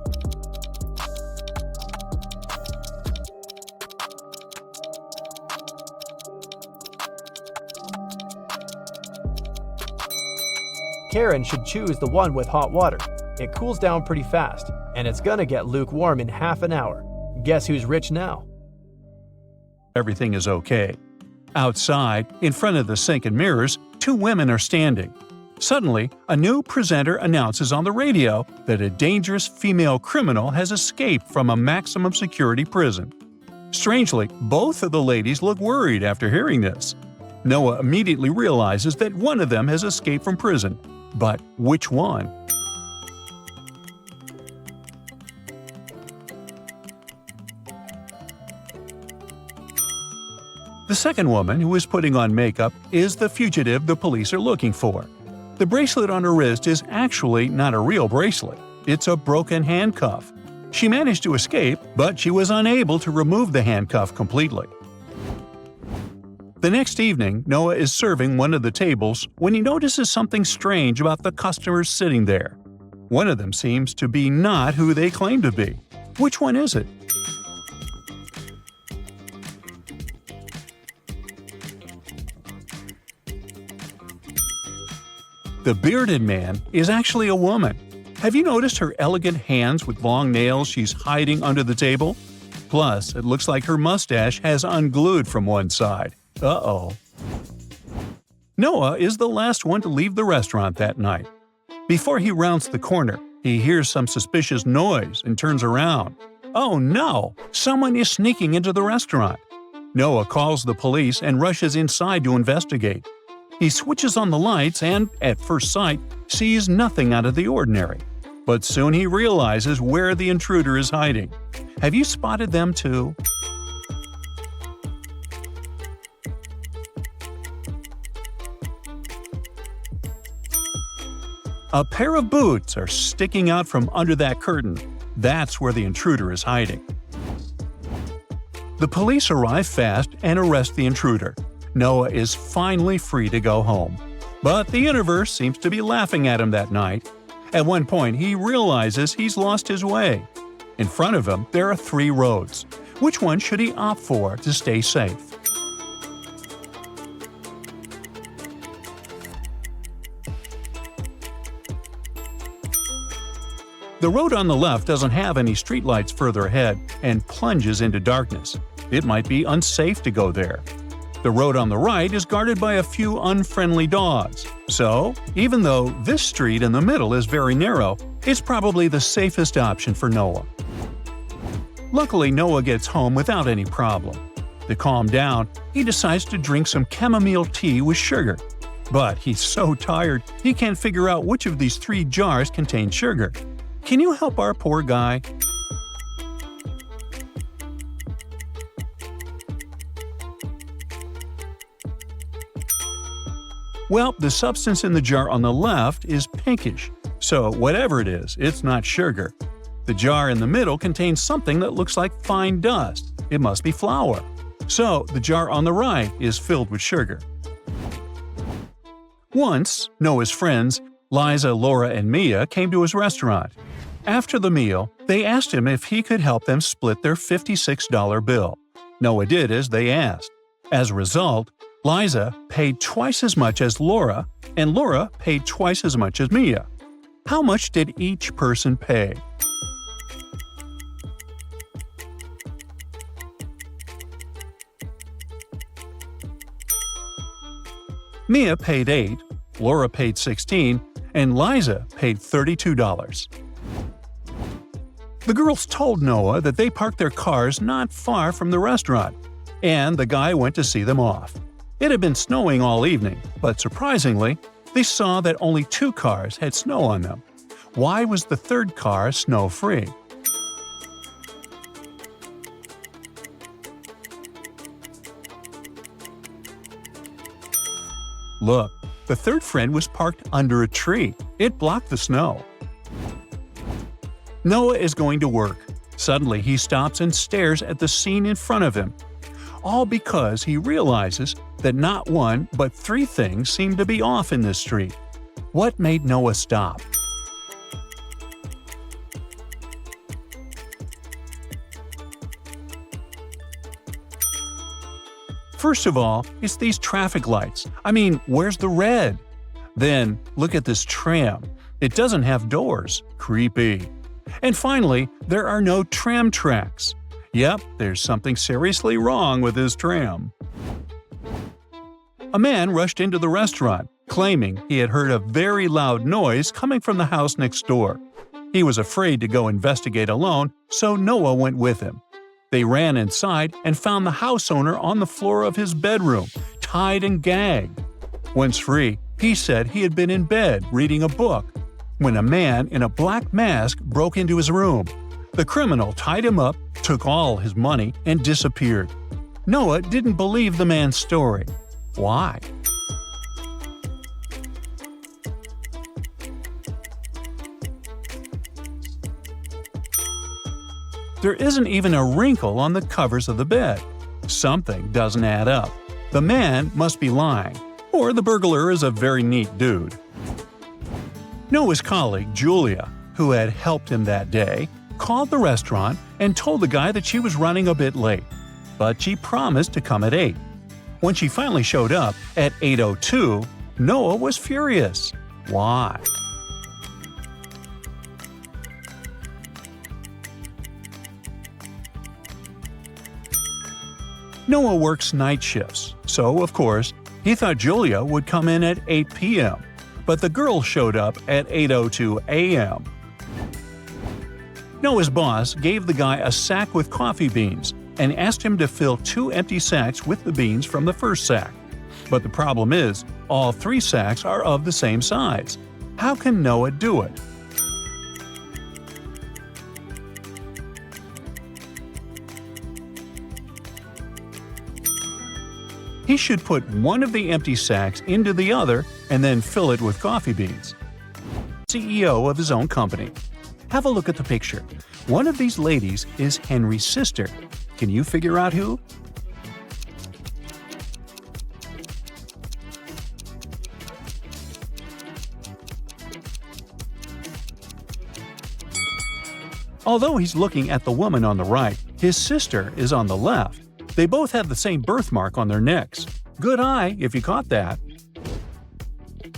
Karen should choose the one with hot water. It cools down pretty fast, and it's gonna get lukewarm in half an hour. Guess who's rich now? Everything is okay. Outside, in front of the sink and mirrors, 2 women are standing. Suddenly, a new presenter announces on the radio that a dangerous female criminal has escaped from a maximum security prison. Strangely, both of the ladies look worried after hearing this. Noah immediately realizes that one of them has escaped from prison. But which one? The second woman, who is putting on makeup, is the fugitive the police are looking for. The bracelet on her wrist is actually not a real bracelet. It's a broken handcuff. She managed to escape, but she was unable to remove the handcuff completely. The next evening, Noah is serving one of the tables when he notices something strange about the customers sitting there. One of them seems to be not who they claim to be. Which one is it? The bearded man is actually a woman. Have you noticed her elegant hands with long nails she's hiding under the table? Plus, it looks like her mustache has unglued from one side. Uh-oh. Noah is the last one to leave the restaurant that night. Before he rounds the corner, he hears some suspicious noise and turns around. Oh no! Someone is sneaking into the restaurant. Noah calls the police and rushes inside to investigate. He switches on the lights and, at first sight, sees nothing out of the ordinary. But soon he realizes where the intruder is hiding. Have you spotted them too? A pair of boots are sticking out from under that curtain. That's where the intruder is hiding. The police arrive fast and arrest the intruder. Noah is finally free to go home. But the universe seems to be laughing at him that night. At one point, he realizes he's lost his way. In front of him, there are 3 roads. Which one should he opt for to stay safe? The road on the left doesn't have any streetlights further ahead and plunges into darkness. It might be unsafe to go there. The road on the right is guarded by a few unfriendly dogs. So, even though this street in the middle is very narrow, it's probably the safest option for Noah. Luckily, Noah gets home without any problem. To calm down, he decides to drink some chamomile tea with sugar. But he's so tired, he can't figure out which of these 3 jars contain sugar. Can you help our poor guy? Well, the substance in the jar on the left is pinkish, so whatever it is, it's not sugar. The jar in the middle contains something that looks like fine dust. It must be flour. So, the jar on the right is filled with sugar. Once, Noah's friends, Liza, Laura, and Mia, came to his restaurant. After the meal, they asked him if he could help them split their $56 bill. Noah did as they asked. As a result, Liza paid twice as much as Laura, and Laura paid twice as much as Mia. How much did each person pay? Mia paid $8, Laura paid $16, and Liza paid $32. The girls told Noah that they parked their cars not far from the restaurant, and the guy went to see them off. It had been snowing all evening, but surprisingly, they saw that only 2 cars had snow on them. Why was the 3rd car snow-free? Look, the 3rd friend was parked under a tree. It blocked the snow. Noah is going to work. Suddenly, he stops and stares at the scene in front of him. All because he realizes that not 1 but 3 things seem to be off in this street. What made Noah stop? First of all, it's these traffic lights. I mean, where's the red? Then, look at this tram. It doesn't have doors. Creepy. And finally, there are no tram tracks. Yep, there's something seriously wrong with this tram. A man rushed into the restaurant, claiming he had heard a very loud noise coming from the house next door. He was afraid to go investigate alone, so Noah went with him. They ran inside and found the house owner on the floor of his bedroom, tied and gagged. Once free, he said he had been in bed reading a book when a man in a black mask broke into his room. The criminal tied him up, took all his money, and disappeared. Noah didn't believe the man's story. Why? There isn't even a wrinkle on the covers of the bed. Something doesn't add up. The man must be lying, or the burglar is a very neat dude. Noah's colleague, Julia, who had helped him that day, called the restaurant and told the guy that she was running a bit late, but she promised to come at 8. When she finally showed up at 8:02, Noah was furious. Why? Noah works night shifts, so of course, he thought Julia would come in at 8 p.m., but the girl showed up at 8:02 a.m. Noah's boss gave the guy a sack with coffee beans and asked him to fill 2 empty sacks with the beans from the first sack. But the problem is, all 3 sacks are of the same size. How can Noah do it? He should put one of the empty sacks into the other and then fill it with coffee beans. CEO of his own company. Have a look at the picture. One of these ladies is Henry's sister. Can you figure out who? Although he's looking at the woman on the right, his sister is on the left. They both have the same birthmark on their necks. Good eye, if you caught that.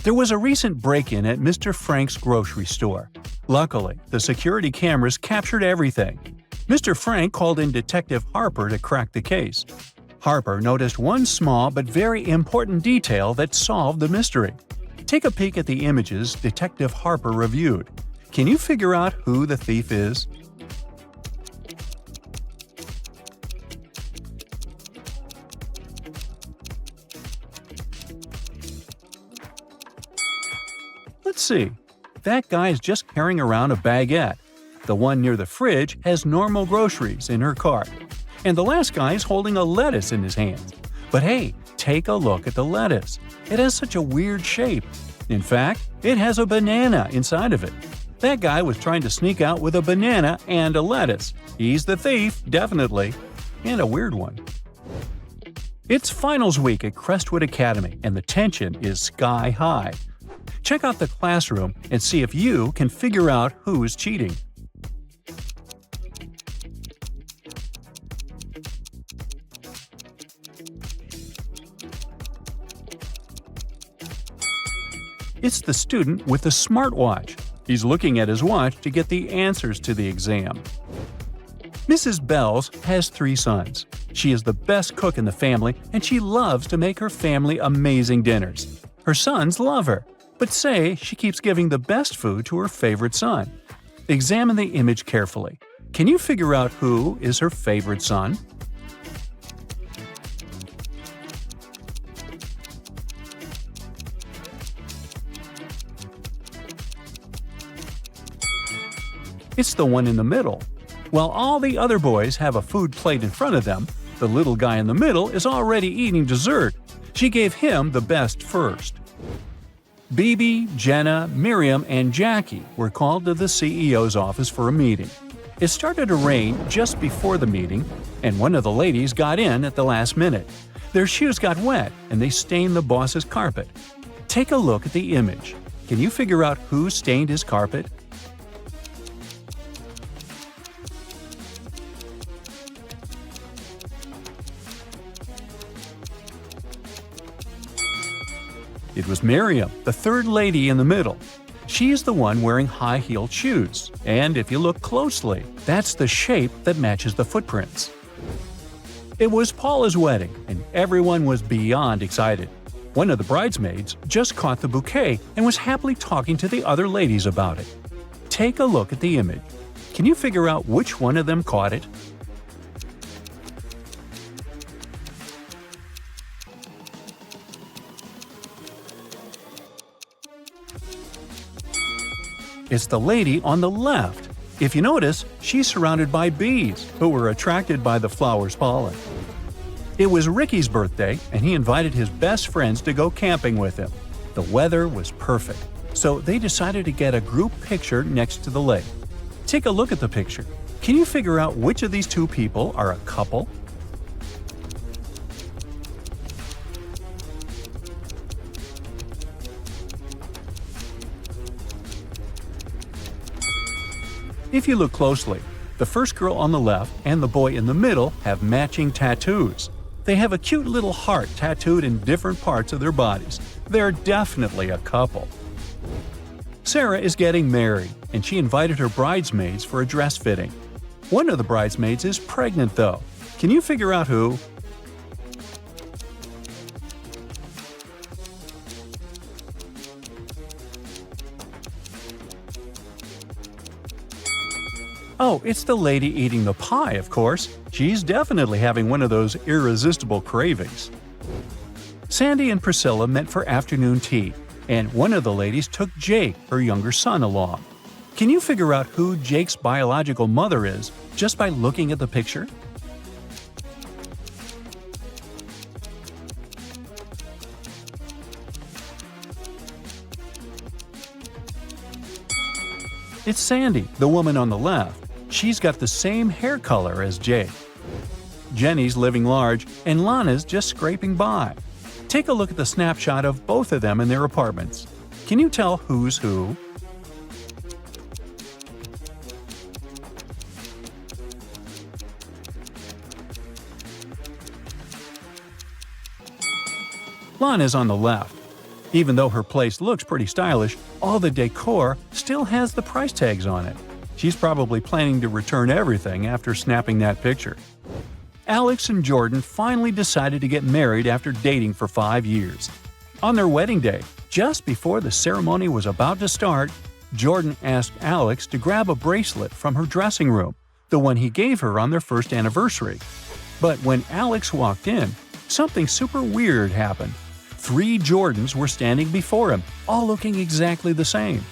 There was a recent break-in at Mr. Frank's grocery store. Luckily, the security cameras captured everything. Mr. Frank called in Detective Harper to crack the case. Harper noticed one small but very important detail that solved the mystery. Take a peek at the images Detective Harper reviewed. Can you figure out who the thief is? Let's see. That guy is just carrying around a baguette. The one near the fridge has normal groceries in her cart. And the last guy is holding a lettuce in his hands. But hey, take a look at the lettuce. It has such a weird shape. In fact, it has a banana inside of it. That guy was trying to sneak out with a banana and a lettuce. He's the thief, definitely. And a weird one. It's finals week at Crestwood Academy, and the tension is sky high. Check out the classroom and see if you can figure out who is cheating. It's the student with the smartwatch. He's looking at his watch to get the answers to the exam. Mrs. Bells has 3 sons. She is the best cook in the family, and she loves to make her family amazing dinners. Her sons love her, but say she keeps giving the best food to her favorite son. Examine the image carefully. Can you figure out who is her favorite son? It's the one in the middle. While all the other boys have a food plate in front of them, the little guy in the middle is already eating dessert. She gave him the best first. Bibi, Jenna, Miriam, and Jackie were called to the CEO's office for a meeting. It started to rain just before the meeting, and one of the ladies got in at the last minute. Their shoes got wet, and they stained the boss's carpet. Take a look at the image. Can you figure out who stained his carpet? It was Miriam, the third lady in the middle. She is the one wearing high-heeled shoes, and if you look closely, that's the shape that matches the footprints. It was Paula's wedding, and everyone was beyond excited. One of the bridesmaids just caught the bouquet and was happily talking to the other ladies about it. Take a look at the image. Can you figure out which one of them caught it? It's the lady on the left. If you notice, she's surrounded by bees who were attracted by the flower's pollen. It was Ricky's birthday, and he invited his best friends to go camping with him. The weather was perfect, so they decided to get a group picture next to the lake. Take a look at the picture. Can you figure out which of these two people are a couple? If you look closely, the first girl on the left and the boy in the middle have matching tattoos. They have a cute little heart tattooed in different parts of their bodies. They're definitely a couple. Sarah is getting married, and she invited her bridesmaids for a dress fitting. One of the bridesmaids is pregnant, though. Can you figure out who? Oh, it's the lady eating the pie, of course. She's definitely having one of those irresistible cravings. Sandy and Priscilla met for afternoon tea, and one of the ladies took Jake, her younger son, along. Can you figure out who Jake's biological mother is just by looking at the picture? It's Sandy, the woman on the left. She's got the same hair color as Jake. Jenny's living large, and Lana's just scraping by. Take a look at the snapshot of both of them in their apartments. Can you tell who's who? Lana's on the left. Even though her place looks pretty stylish, all the decor still has the price tags on it. She's probably planning to return everything after snapping that picture. Alex and Jordan finally decided to get married after dating for 5 years. On their wedding day, Just before the ceremony was about to start, Jordan asked Alex to grab a bracelet from her dressing room, the one he gave her on their first anniversary. But when Alex walked in, something super weird happened. 3 Jordans were standing before him, all looking exactly the same.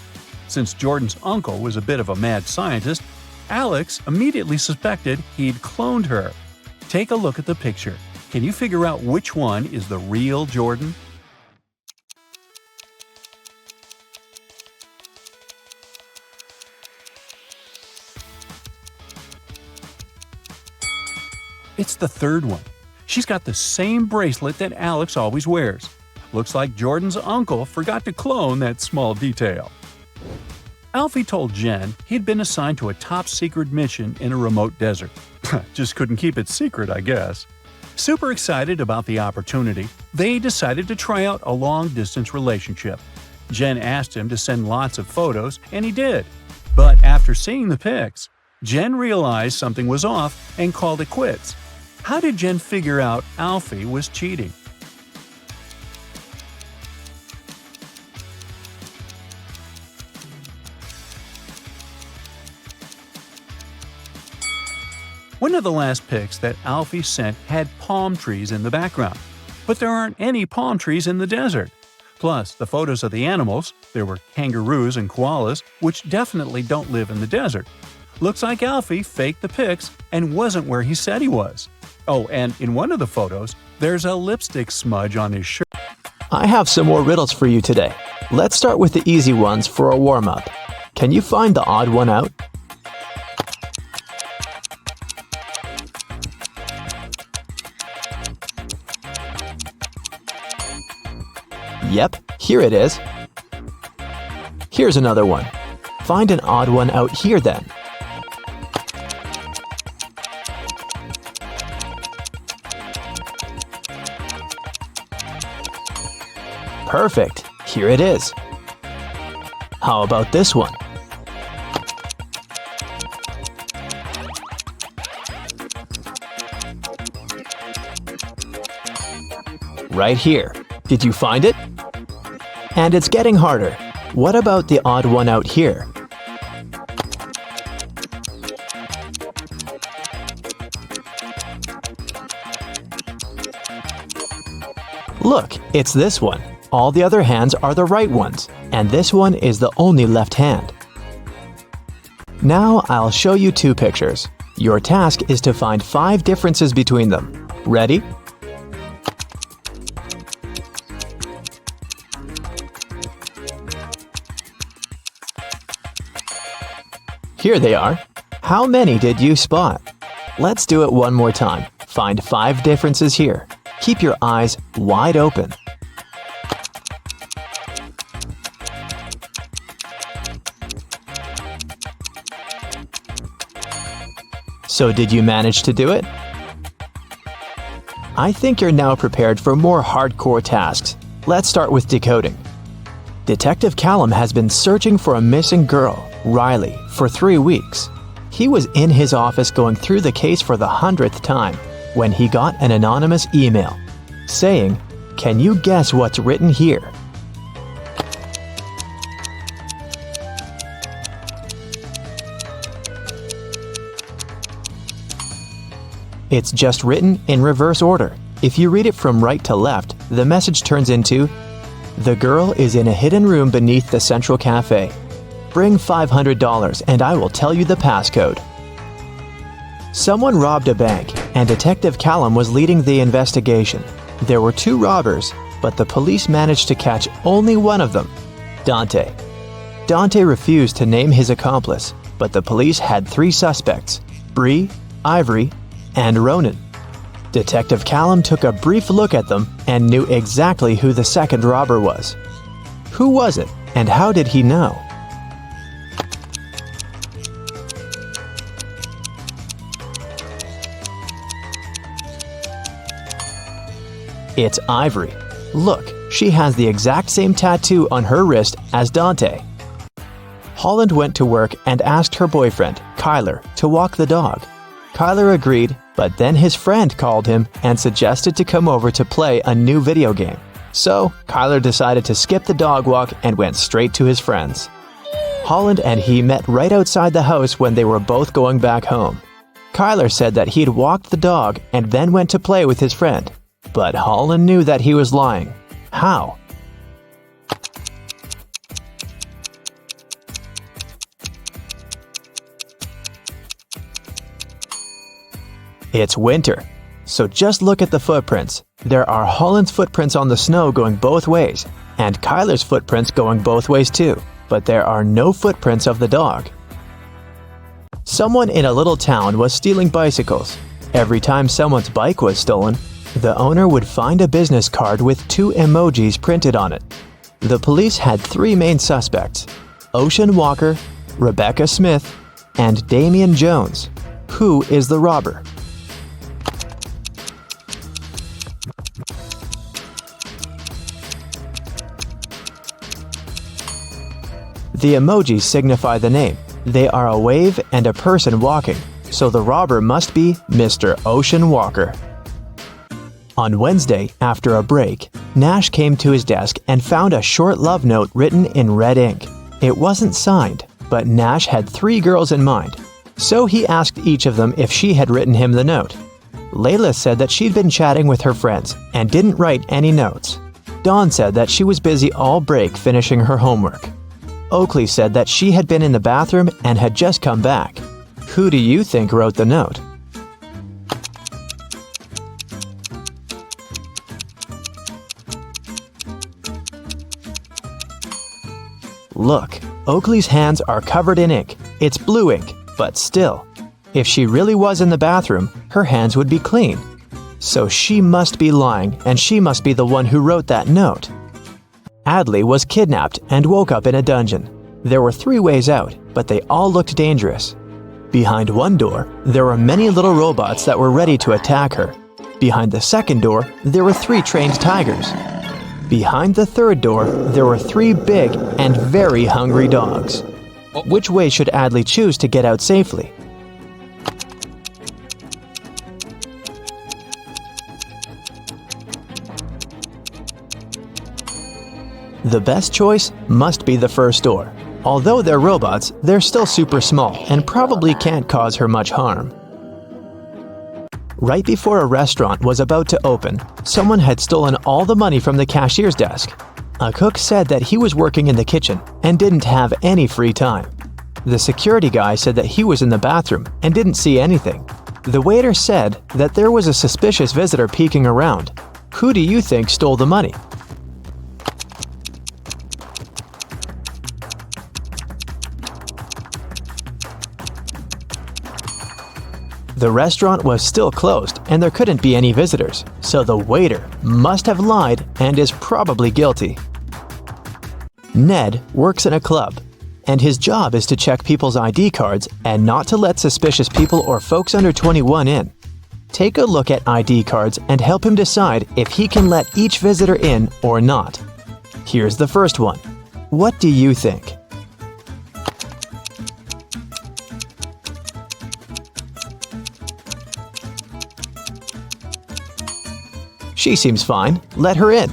Since Jordan's uncle was a bit of a mad scientist, Alex immediately suspected he'd cloned her. Take a look at the picture. Can you figure out which one is the real Jordan? It's the third one. She's got the same bracelet that Alex always wears. Looks like Jordan's uncle forgot to clone that small detail. Alfie told Jen he'd been assigned to a top-secret mission in a remote desert. Just couldn't keep it secret, I guess. Super excited about the opportunity, they decided to try out a long-distance relationship. Jen asked him to send lots of photos, and he did. But after seeing the pics, Jen realized something was off and called it quits. How did Jen figure out Alfie was cheating? One of the last pics that Alfie sent had palm trees in the background, but there aren't any palm trees in the desert. Plus, the photos of the animals, there were kangaroos and koalas, which definitely don't live in the desert. Looks like Alfie faked the pics and wasn't where he said he was. Oh, and in one of the photos, there's a lipstick smudge on his shirt. I have some more riddles for you today. Let's start with the easy ones for a warm-up. Can you find the odd one out? Yep, here it is. Here's another one. Find an odd one out here then. Perfect, here it is. How about this one? Right here. Did you find it? And it's getting harder. What about the odd one out here? Look, it's this one. All the other hands are the right ones, and this one is the only left hand. Now I'll show you 2 pictures. Your task is to find 5 differences between them. Ready? Here they are. How many did you spot? Let's do it one more time. Find 5 differences here. Keep your eyes wide open. So did you manage to do it? I think you're now prepared for more hardcore tasks. Let's start with decoding. Detective Callum has been searching for a missing girl, Riley, for 3 weeks. He was in his office going through the case for the 100th time when he got an anonymous email saying, "Can you guess what's written here?" It's just written in reverse order. If you read it from right to left, the message turns into, "The girl is in a hidden room beneath the Central Cafe. Bring $500 and I will tell you the passcode." Someone robbed a bank, and Detective Callum was leading the investigation. There were 2 robbers, but the police managed to catch only one of them, Dante. Dante refused to name his accomplice, but the police had 3 suspects, Bree, Ivory, and Ronan. Detective Callum took a brief look at them and knew exactly who the second robber was. Who was it, and how did he know? It's Ivory. Look, she has the exact same tattoo on her wrist as Dante. Holland went to work and asked her boyfriend, Kyler, to walk the dog. Kyler agreed, but then his friend called him and suggested to come over to play a new video game. So, Kyler decided to skip the dog walk and went straight to his friends. Holland and he met right outside the house when they were both going back home. Kyler said that he'd walked the dog and then went to play with his friend. But Holland knew that he was lying. How? It's winter, so just look at the footprints. There are Holland's footprints on the snow going both ways, and Kyler's footprints going both ways too, but there are no footprints of the dog. Someone in a little town was stealing bicycles. Every time someone's bike was stolen, the owner would find a business card with 2 emojis printed on it. The police had 3 main suspects: Ocean Walker, Rebecca Smith, and Damian Jones. Who is the robber? The emojis signify the name. They are a wave and a person walking, so the robber must be Mr. Ocean Walker. On Wednesday, after a break, Nash came to his desk and found a short love note written in red ink. It wasn't signed, but Nash had 3 girls in mind, so he asked each of them if she had written him the note. Layla said that she'd been chatting with her friends and didn't write any notes. Dawn said that she was busy all break finishing her homework. Oakley said that she had been in the bathroom and had just come back. Who do you think wrote the note? Look, Oakley's hands are covered in ink. It's blue ink, but still. If she really was in the bathroom, her hands would be clean. So she must be lying, and she must be the one who wrote that note. Adley was kidnapped and woke up in a dungeon. There were 3 ways out, but they all looked dangerous. Behind one door, there were many little robots that were ready to attack her. Behind the second door, there were 3 trained tigers. Behind the third door, there were 3 big and very hungry dogs. Which way should Adley choose to get out safely? The best choice must be the first door. Although they're robots, they're still super small and probably can't cause her much harm. Right before a restaurant was about to open, someone had stolen all the money from the cashier's desk. A cook said that he was working in the kitchen and didn't have any free time. The security guy said that he was in the bathroom and didn't see anything. The waiter said that there was a suspicious visitor peeking around. Who do you think stole the money? The restaurant was still closed and there couldn't be any visitors, so the waiter must have lied and is probably guilty. Ned works in a club, and his job is to check people's ID cards and not to let suspicious people or folks under 21 in. Take a look at ID cards and help him decide if he can let each visitor in or not. Here's the first one. What do you think? She seems fine. Let her in.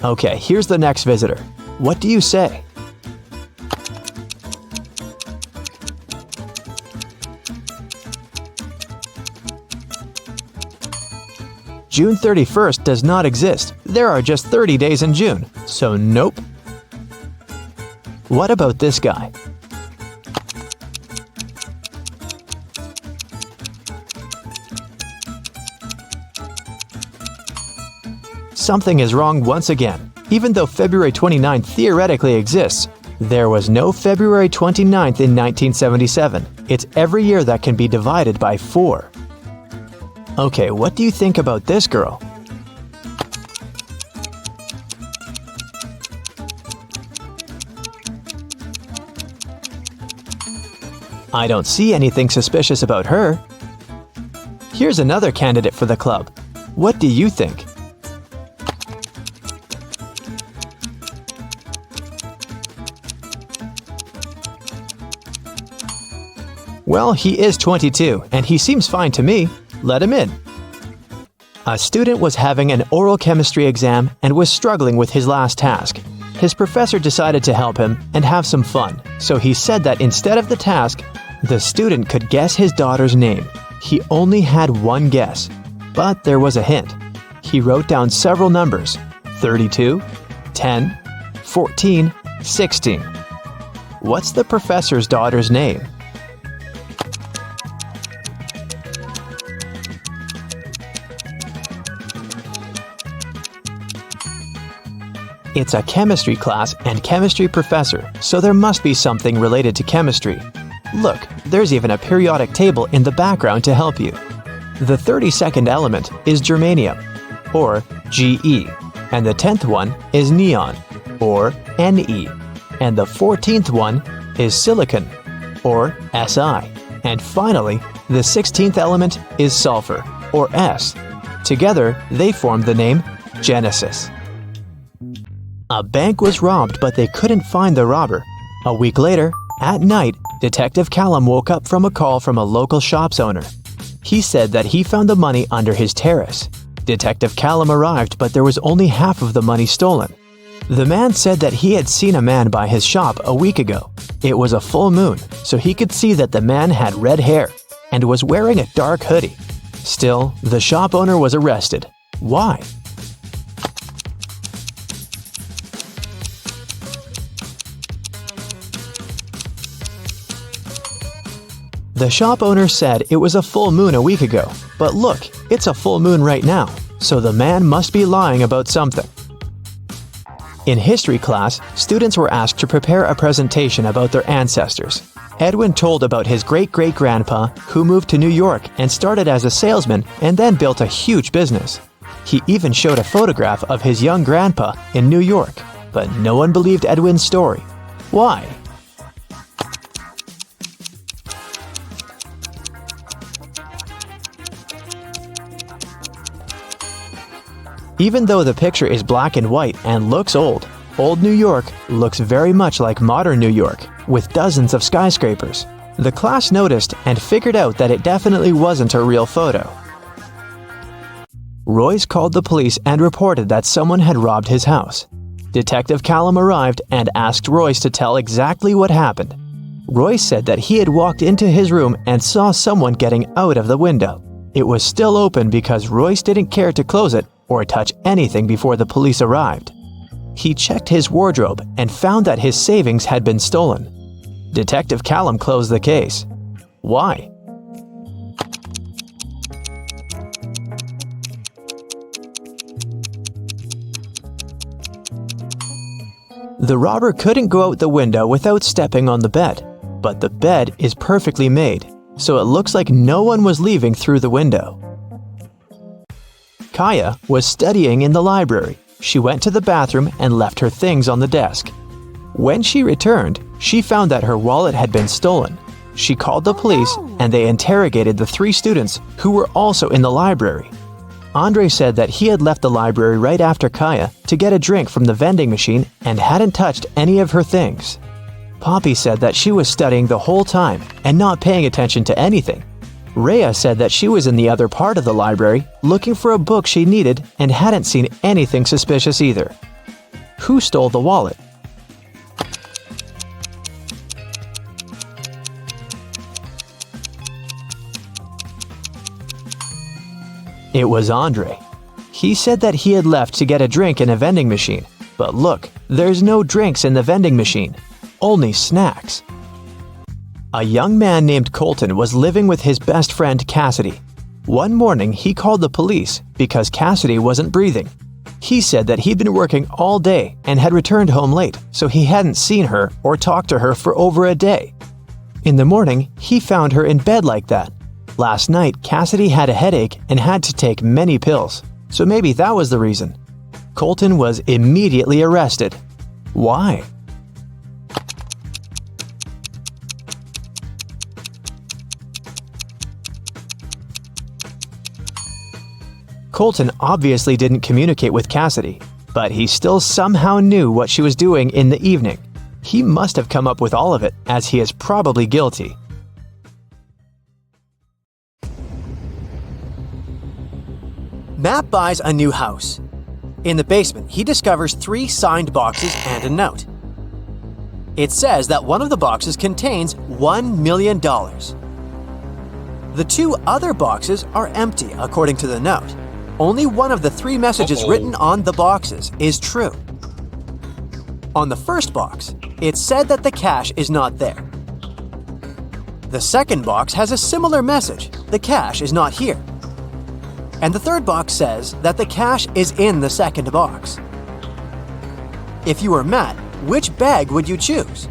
Okay, here's the next visitor. What do you say? June 31st does not exist. There are just 30 days in June, so nope. What about this guy? Something is wrong once again. Even though February 29th theoretically exists, there was no February 29th in 1977. It's every year that can be divided by 4. Okay, what do you think about this girl? I don't see anything suspicious about her. Here's another candidate for the club. What do you think? Well, he is 22, and he seems fine to me. Let him in. A student was having an oral chemistry exam and was struggling with his last task. His professor decided to help him and have some fun, so he said that instead of the task, the student could guess his daughter's name. He only had one guess, but there was a hint. He wrote down several numbers: 32, 10, 14, 16. What's the professor's daughter's name? It's a chemistry class and chemistry professor, so there must be something related to chemistry. Look, there's even a periodic table in the background to help you. The 32nd element is germanium, or Ge, and the 10th one is neon, or Ne, and the 14th one is silicon, or Si, and finally, the 16th element is sulfur, or S. Together, they form the name Genesis. A bank was robbed, but they couldn't find the robber. A week later, at night, Detective Callum woke up from a call from a local shop's owner. He said that he found the money under his terrace. Detective Callum arrived, but there was only half of the money stolen. The man said that he had seen a man by his shop a week ago. It was a full moon, so he could see that the man had red hair and was wearing a dark hoodie. Still, the shop owner was arrested. Why? The shop owner said it was a full moon a week ago, but look, it's a full moon right now, so the man must be lying about something. In history class, students were asked to prepare a presentation about their ancestors. Edwin told about his great-great-grandpa who moved to New York and started as a salesman and then built a huge business. He even showed a photograph of his young grandpa in New York, but no one believed Edwin's story. Why? Even though the picture is black and white and looks old, old New York looks very much like modern New York, with dozens of skyscrapers. The class noticed and figured out that it definitely wasn't a real photo. Royce called the police and reported that someone had robbed his house. Detective Callum arrived and asked Royce to tell exactly what happened. Royce said that he had walked into his room and saw someone getting out of the window. It was still open because Royce didn't care to close it or touch anything before the police arrived. He checked his wardrobe and found that his savings had been stolen. Detective Callum closed the case. Why? The robber couldn't go out the window without stepping on the bed, but the bed is perfectly made, so it looks like no one was leaving through the window. Kaya was studying in the library. She went to the bathroom and left her things on the desk. When she returned, she found that her wallet had been stolen. She called the police and they interrogated the 3 students who were also in the library. Andre said that he had left the library right after Kaya to get a drink from the vending machine and hadn't touched any of her things. Poppy said that she was studying the whole time and not paying attention to anything. Rhea said that she was in the other part of the library looking for a book she needed and hadn't seen anything suspicious either. Who stole the wallet? It was Andre. He said that he had left to get a drink in a vending machine, but look, there's no drinks in the vending machine, only snacks. A young man named Colton was living with his best friend Cassidy. One morning, he called the police because Cassidy wasn't breathing. He said that he'd been working all day and had returned home late, so he hadn't seen her or talked to her for over a day. In the morning, he found her in bed like that. Last night, Cassidy had a headache and had to take many pills, so maybe that was the reason. Colton was immediately arrested. Why? Colton obviously didn't communicate with Cassidy, but he still somehow knew what she was doing in the evening. He must have come up with all of it, as he is probably guilty. Matt buys a new house. In the basement, he discovers 3 signed boxes and a note. It says that one of the boxes contains $1 million. The 2 other boxes are empty, according to the note. Only one of the 3 messages written on the boxes is true. On the first box, it said that the cash is not there. The second box has a similar message: the cash is not here. And the third box says that the cash is in the second box. If you were Matt, which bag would you choose?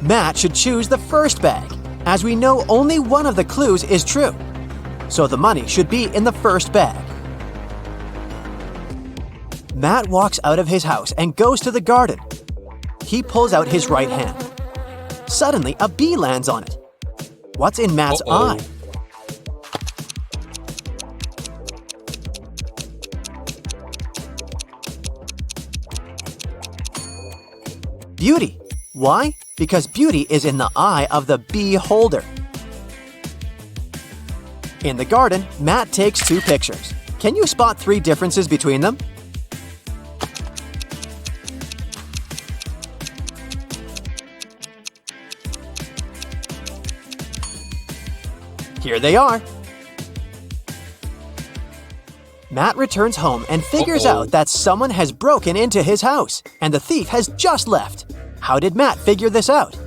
Matt should choose the first bag, as we know only one of the clues is true. So the money should be in the first bag. Matt walks out of his house and goes to the garden. He pulls out his right hand. Suddenly, a bee lands on it. What's in Matt's eye? Beauty. Why? Because beauty is in the eye of the bee holder. In the garden, Matt takes 2 pictures. Can you spot 3 differences between them? Here they are. Matt returns home and figures out that someone has broken into his house, and the thief has just left. How did Matt figure this out?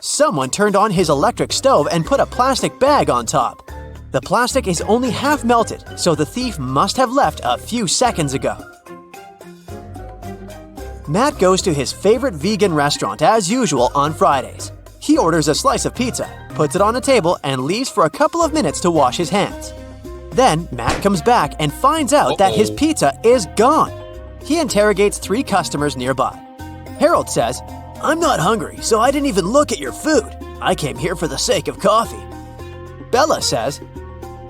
Someone turned on his electric stove and put a plastic bag on top. The plastic is only half melted, so the thief must have left a few seconds ago. Matt goes to his favorite vegan restaurant as usual on Fridays. He orders a slice of pizza, puts it on a table, and leaves for a couple of minutes to wash his hands. Then Matt comes back and finds out that his pizza is gone. He interrogates 3 customers nearby. Harold says, "I'm not hungry, so I didn't even look at your food. I came here for the sake of coffee." Bella says,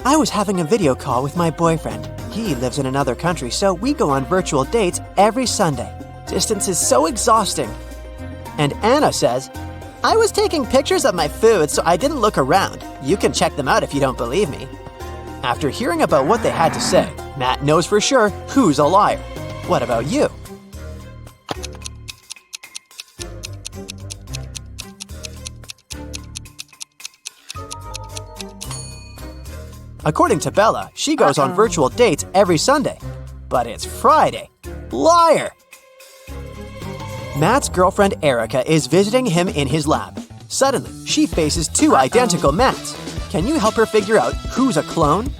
"I was having a video call with my boyfriend. He lives in another country, so we go on virtual dates every Sunday. Distance is so exhausting." And Anna says, "I was taking pictures of my food, so I didn't look around. You can check them out if you don't believe me." After hearing about what they had to say, Matt knows for sure who's a liar. What about you? According to Bella, she goes on virtual dates every Sunday. But it's Friday. Liar! Matt's girlfriend Erica is visiting him in his lab. Suddenly, she faces 2 identical Matts. Can you help her figure out who's a clone?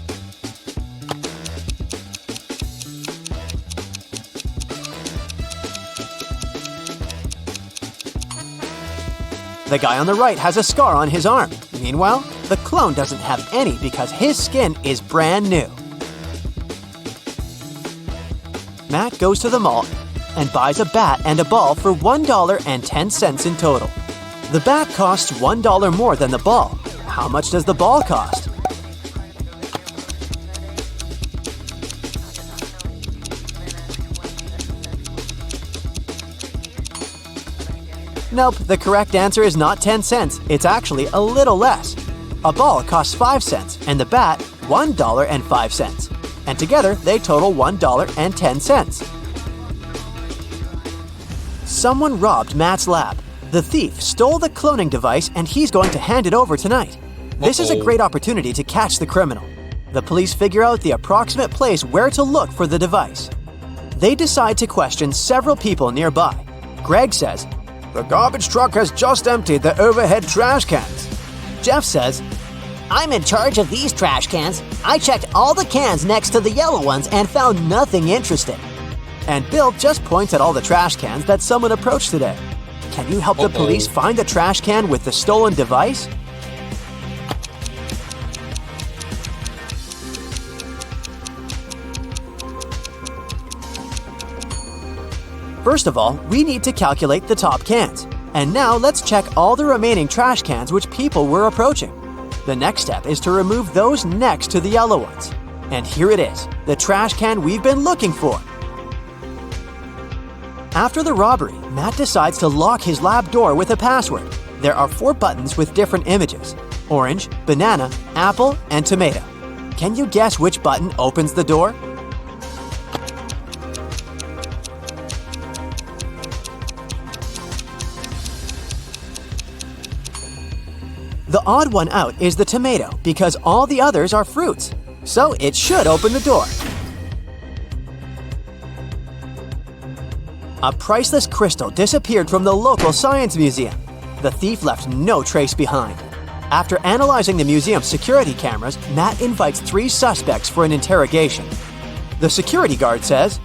The guy on the right has a scar on his arm. Meanwhile, the clone doesn't have any because his skin is brand new. Matt goes to the mall and buys a bat and a ball for $1.10 in total. The bat costs $1 more than the ball. How much does the ball cost? Nope, the correct answer is not 10 cents. It's actually a little less. A ball costs 5 cents and the bat $1.05. And together they total $1.10. Someone robbed Matt's lab. The thief stole the cloning device and he's going to hand it over tonight. This is a great opportunity to catch the criminal. The police figure out the approximate place where to look for the device. They decide to question several people nearby. Greg says, "The garbage truck has just emptied the overhead trash cans." Jeff says, "I'm in charge of these trash cans. I checked all the cans next to the yellow ones and found nothing interesting." And Bill just points at all the trash cans that someone approached today. Can you help the police find the trash can with the stolen device? First of all, we need to calculate the top cans. And now let's check all the remaining trash cans which people were approaching. The next step is to remove those next to the yellow ones. And here it is, the trash can we've been looking for. After the robbery, Matt decides to lock his lab door with a password. There are 4 buttons with different images: orange, banana, apple, and tomato. Can you guess which button opens the door? The odd one out is the tomato because all the others are fruits, so it should open the door. A priceless crystal disappeared from the local science museum. The thief left no trace behind. After analyzing the museum's security cameras, Matt invites 3 suspects for an interrogation. The security guard says,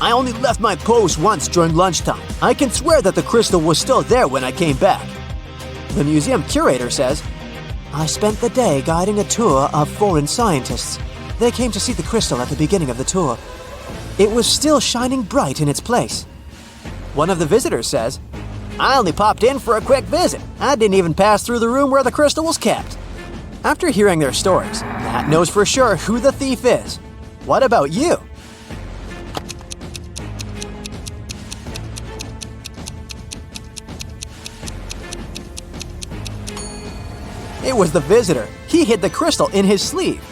"I only left my post once during lunchtime. I can swear that the crystal was still there when I came back." The museum curator says, "I spent the day guiding a tour of foreign scientists. They came to see the crystal at the beginning of the tour. It was still shining bright in its place." One of the visitors says, "I only popped in for a quick visit. I didn't even pass through the room where the crystal was kept." After hearing their stories, Matt knows for sure who the thief is. What about you? It was the visitor. He hid the crystal in his sleeve.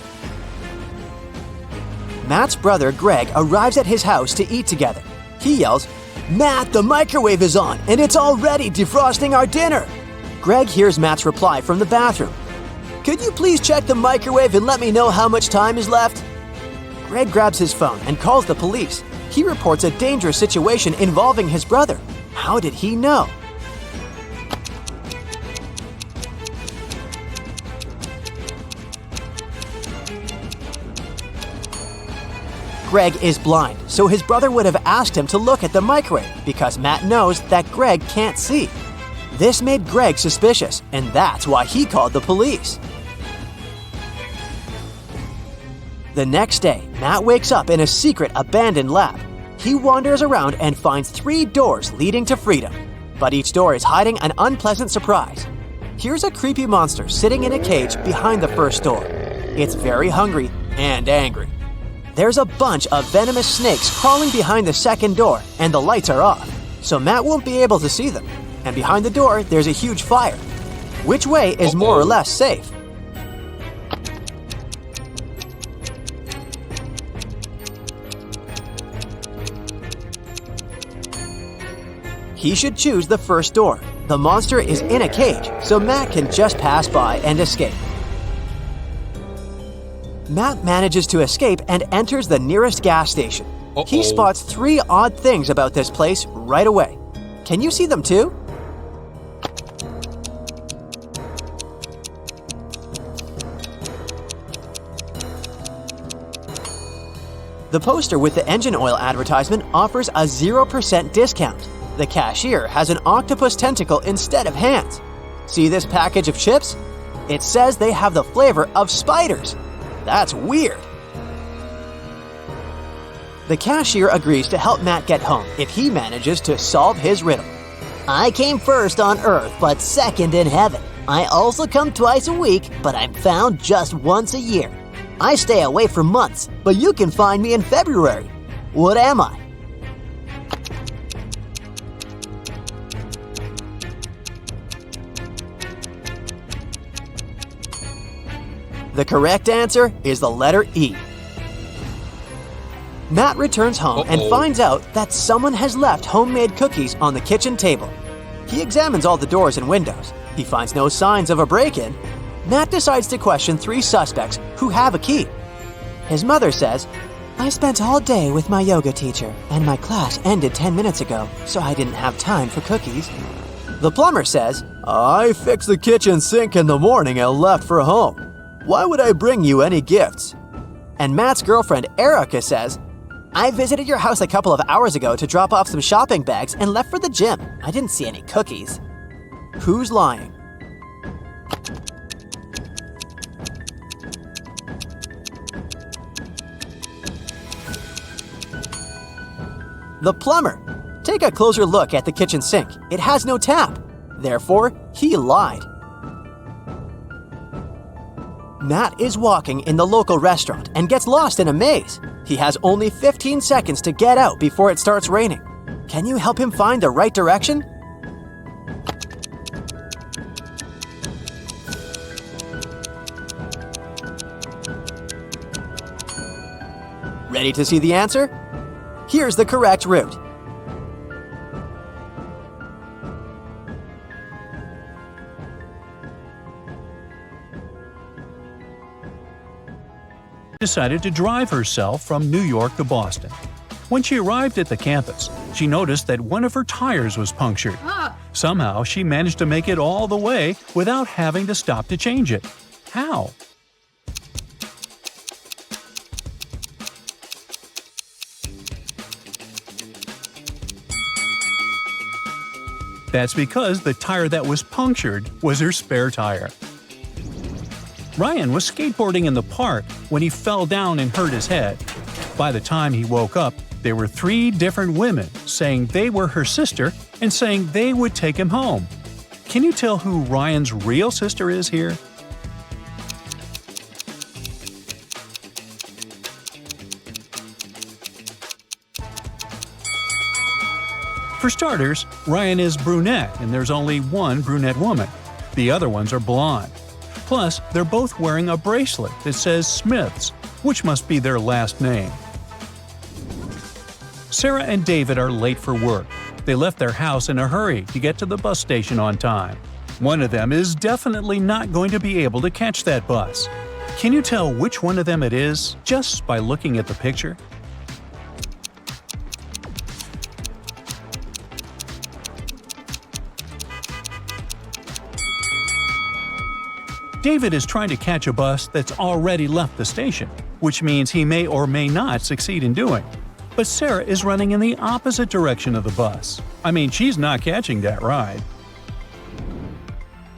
Matt's brother Greg arrives at his house to eat together. He yells, "Matt, the microwave is on, and it's already defrosting our dinner!" Greg hears Matt's reply from the bathroom. "Could you please check the microwave and let me know how much time is left?" Greg grabs his phone and calls the police. He reports a dangerous situation involving his brother. How did he know? Greg is blind, so his brother would have asked him to look at the microwave because Matt knows that Greg can't see. This made Greg suspicious, and that's why he called the police. The next day, Matt wakes up in a secret abandoned lab. He wanders around and finds 3 doors leading to freedom, but each door is hiding an unpleasant surprise. Here's a creepy monster sitting in a cage behind the first door. It's very hungry and angry. There's a bunch of venomous snakes crawling behind the second door, and the lights are off, so Matt won't be able to see them. And behind the door, there's a huge fire. Which way is more or less safe? He should choose the first door. The monster is in a cage, so Matt can just pass by and escape. Matt manages to escape and enters the nearest gas station. He spots 3 odd things about this place right away. Can you see them too? The poster with the engine oil advertisement offers a 0% discount. The cashier has an octopus tentacle instead of hands. See this package of chips? It says they have the flavor of spiders. That's weird. The cashier agrees to help Matt get home if he manages to solve his riddle. I came first on Earth, but second in heaven. I also come twice a week, but I'm found just once a year. I stay away for months, but you can find me in February. What am I? The correct answer is the letter E. Matt returns home and finds out that someone has left homemade cookies on the kitchen table. He examines all the doors and windows. He finds no signs of a break-in. Matt decides to question 3 suspects who have a key. His mother says, "I spent all day with my yoga teacher, and my class ended 10 minutes ago, so I didn't have time for cookies." The plumber says, "I fixed the kitchen sink in the morning and left for home. Why would I bring you any gifts?" And Matt's girlfriend Erica says, "I visited your house a couple of hours ago to drop off some shopping bags and left for the gym. I didn't see any cookies." Who's lying? The plumber. Take a closer look at the kitchen sink. It has no tap. Therefore, he lied. Matt is walking in the local restaurant and gets lost in a maze. He has only 15 seconds to get out before it starts raining. Can you help him find the right direction? Ready to see the answer? Here's the correct route. Decided to drive herself from New York to Boston. When she arrived at the campus, she noticed that one of her tires was punctured. Somehow, she managed to make it all the way without having to stop to change it. How? That's because the tire that was punctured was her spare tire. Ryan was skateboarding in the park when he fell down and hurt his head. By the time he woke up, there were 3 different women saying they were her sister and saying they would take him home. Can you tell who Ryan's real sister is here? For starters, Ryan is brunette and there's only one brunette woman. The other ones are blonde. Plus, they're both wearing a bracelet that says Smiths, which must be their last name. Sarah and David are late for work. They left their house in a hurry to get to the bus station on time. One of them is definitely not going to be able to catch that bus. Can you tell which one of them it is just by looking at the picture? David is trying to catch a bus that's already left the station, which means he may or may not succeed in doing. But Sarah is running in the opposite direction of the bus. I mean, she's not catching that ride.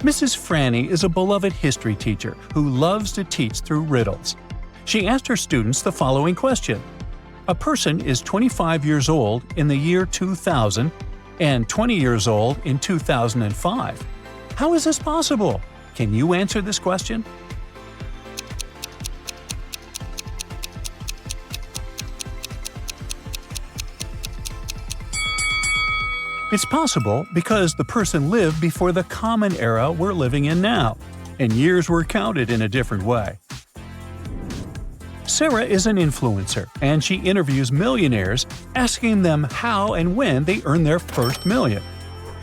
Mrs. Franny is a beloved history teacher who loves to teach through riddles. She asked her students the following question. A person is 25 years old in the year 2000 and 20 years old in 2005. How is this possible? Can you answer this question? It's possible because the person lived before the common era we're living in now, and years were counted in a different way. Sarah is an influencer, and she interviews millionaires, asking them how and when they earned their first million.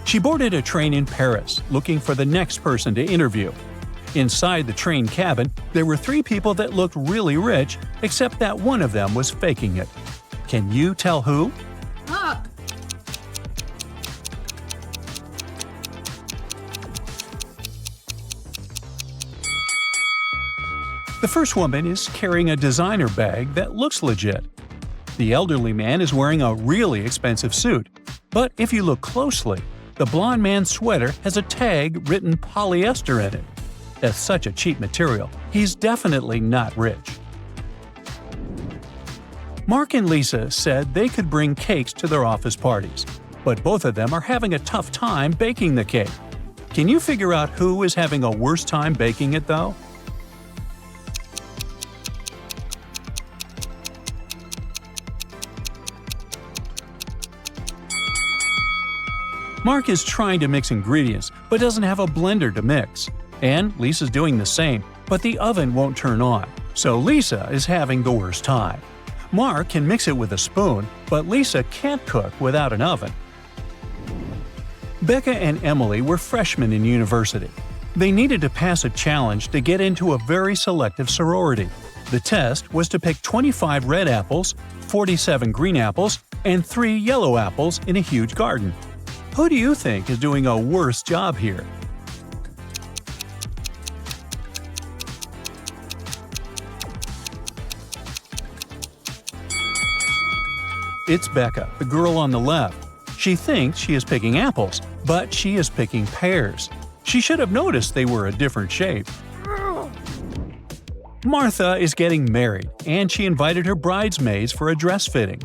She boarded a train in Paris, looking for the next person to interview. Inside the train cabin, there were 3 people that looked really rich, except that one of them was faking it. Can you tell who? The first woman is carrying a designer bag that looks legit. The elderly man is wearing a really expensive suit. But if you look closely, the blonde man's sweater has a tag written polyester in it. That's such a cheap material. He's definitely not rich. Mark and Lisa said they could bring cakes to their office parties, but both of them are having a tough time baking the cake. Can you figure out who is having a worse time baking it, though? Mark is trying to mix ingredients, but doesn't have a blender to mix. And Lisa's doing the same, but the oven won't turn on, so Lisa is having the worst time. Mark can mix it with a spoon, but Lisa can't cook without an oven. Becca and Emily were freshmen in university. They needed to pass a challenge to get into a very selective sorority. The test was to pick 25 red apples, 47 green apples, and 3 yellow apples in a huge garden. Who do you think is doing a worse job here? It's Becca, the girl on the left. She thinks she is picking apples, but she is picking pears. She should have noticed they were a different shape. Martha is getting married, and she invited her bridesmaids for a dress fitting.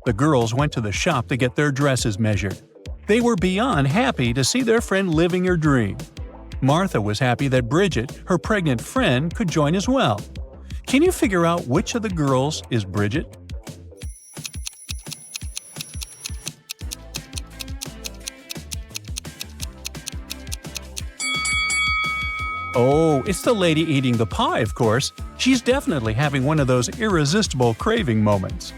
The girls went to the shop to get their dresses measured. They were beyond happy to see their friend living her dream. Martha was happy that Bridget, her pregnant friend, could join as well. Can you figure out which of the girls is Bridget? Oh, it's the lady eating the pie, of course. She's definitely having one of those irresistible craving moments.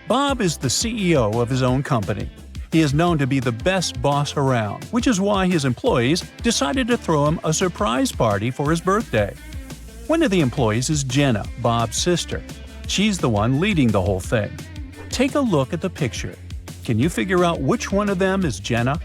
Bob is the CEO of his own company. He is known to be the best boss around, which is why his employees decided to throw him a surprise party for his birthday. One of the employees is Jenna, Bob's sister. She's the one leading the whole thing. Take a look at the picture. Can you figure out which one of them is Jenna?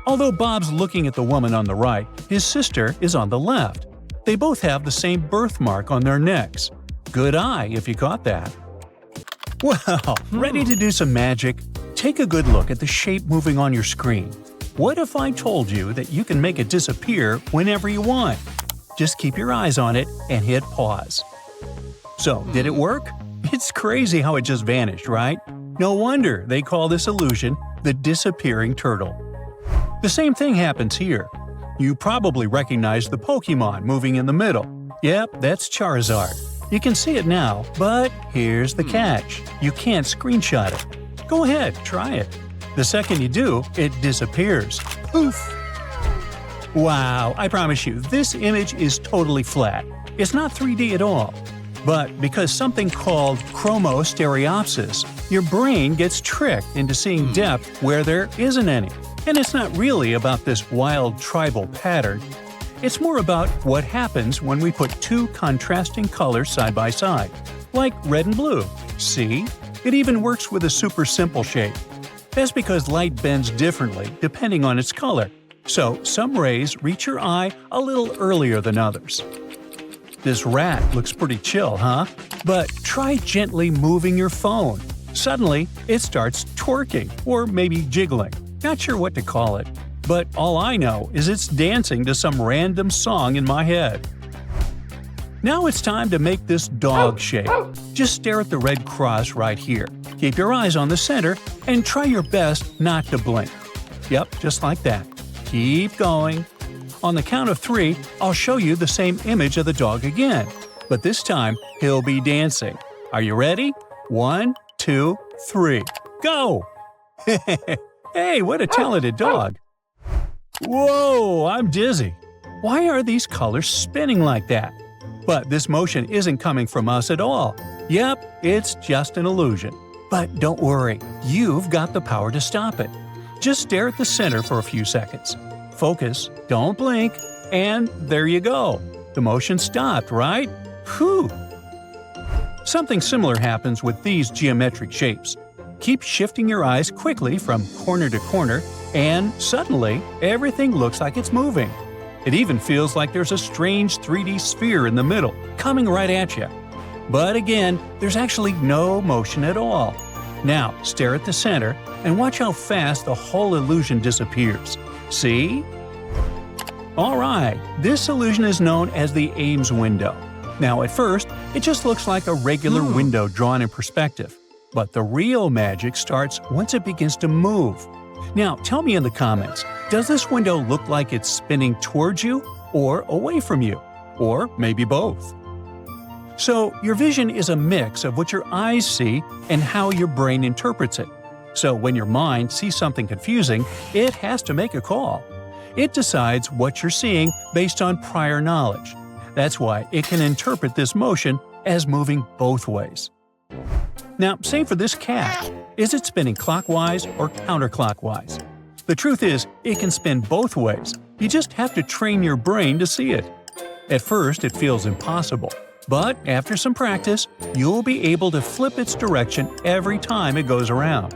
Although Bob's looking at the woman on the right, his sister is on the left. They both have the same birthmark on their necks. Good eye if you caught that. Well, ready to do some magic? Take a good look at the shape moving on your screen. What if I told you that you can make it disappear whenever you want? Just keep your eyes on it and hit pause. So, did it work? It's crazy how it just vanished, right? No wonder they call this illusion the disappearing turtle. The same thing happens here. You probably recognize the Pokemon moving in the middle. Yep, that's Charizard. You can see it now, but here's the catch. You can't screenshot it. Go ahead, try it. The second you do, it disappears. Poof! Wow, I promise you, this image is totally flat. It's not 3D at all. But because something called chromostereopsis, your brain gets tricked into seeing depth where there isn't any. And it's not really about this wild tribal pattern. It's more about what happens when we put two contrasting colors side by side, like red and blue. See? It even works with a super simple shape. That's because light bends differently depending on its color. So some rays reach your eye a little earlier than others. This rat looks pretty chill, huh? But try gently moving your phone. Suddenly, it starts twerking, or maybe jiggling. Not sure what to call it, but all I know is it's dancing to some random song in my head. Now it's time to make this dog shape. Just stare at the red cross right here. Keep your eyes on the center and try your best not to blink. Yep, just like that. Keep going. On the count of 3, I'll show you the same image of the dog again, but this time he'll be dancing. Are you ready? 1, 2, 3. Go! Hey, what a talented dog! Whoa, I'm dizzy. Why are these colors spinning like that? But this motion isn't coming from us at all. Yep, it's just an illusion. But don't worry, you've got the power to stop it. Just stare at the center for a few seconds. Focus, don't blink, and there you go. The motion stopped, right? Whew! Something similar happens with these geometric shapes. Keep shifting your eyes quickly from corner to corner, and suddenly, everything looks like it's moving. It even feels like there's a strange 3D sphere in the middle, coming right at you. But again, there's actually no motion at all. Now, stare at the center, and watch how fast the whole illusion disappears. See? Alright, this illusion is known as the Ames window. Now, at first, it just looks like a regular window drawn in perspective. But the real magic starts once it begins to move. Now, tell me in the comments, does this window look like it's spinning towards you or away from you? Or maybe both? So, your vision is a mix of what your eyes see and how your brain interprets it. So, when your mind sees something confusing, it has to make a call. It decides what you're seeing based on prior knowledge. That's why it can interpret this motion as moving both ways. Now, say for this cat, is it spinning clockwise or counterclockwise? The truth is, it can spin both ways. You just have to train your brain to see it. At first, it feels impossible, but after some practice, you'll be able to flip its direction every time it goes around.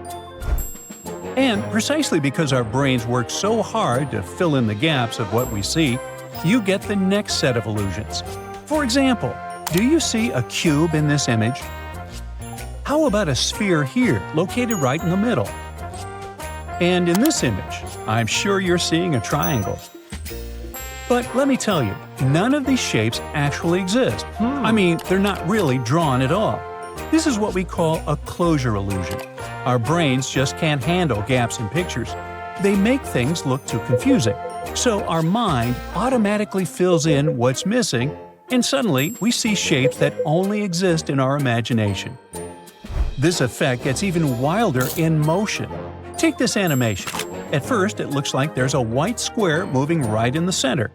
And precisely because our brains work so hard to fill in the gaps of what we see, you get the next set of illusions. For example, do you see a cube in this image? How about a sphere here, located right in the middle? And in this image, I'm sure you're seeing a triangle. But let me tell you, none of these shapes actually exist. I mean, they're not really drawn at all. This is what we call a closure illusion. Our brains just can't handle gaps in pictures. They make things look too confusing. So our mind automatically fills in what's missing, and suddenly we see shapes that only exist in our imagination. This effect gets even wilder in motion. Take this animation. At first, it looks like there's a white square moving right in the center.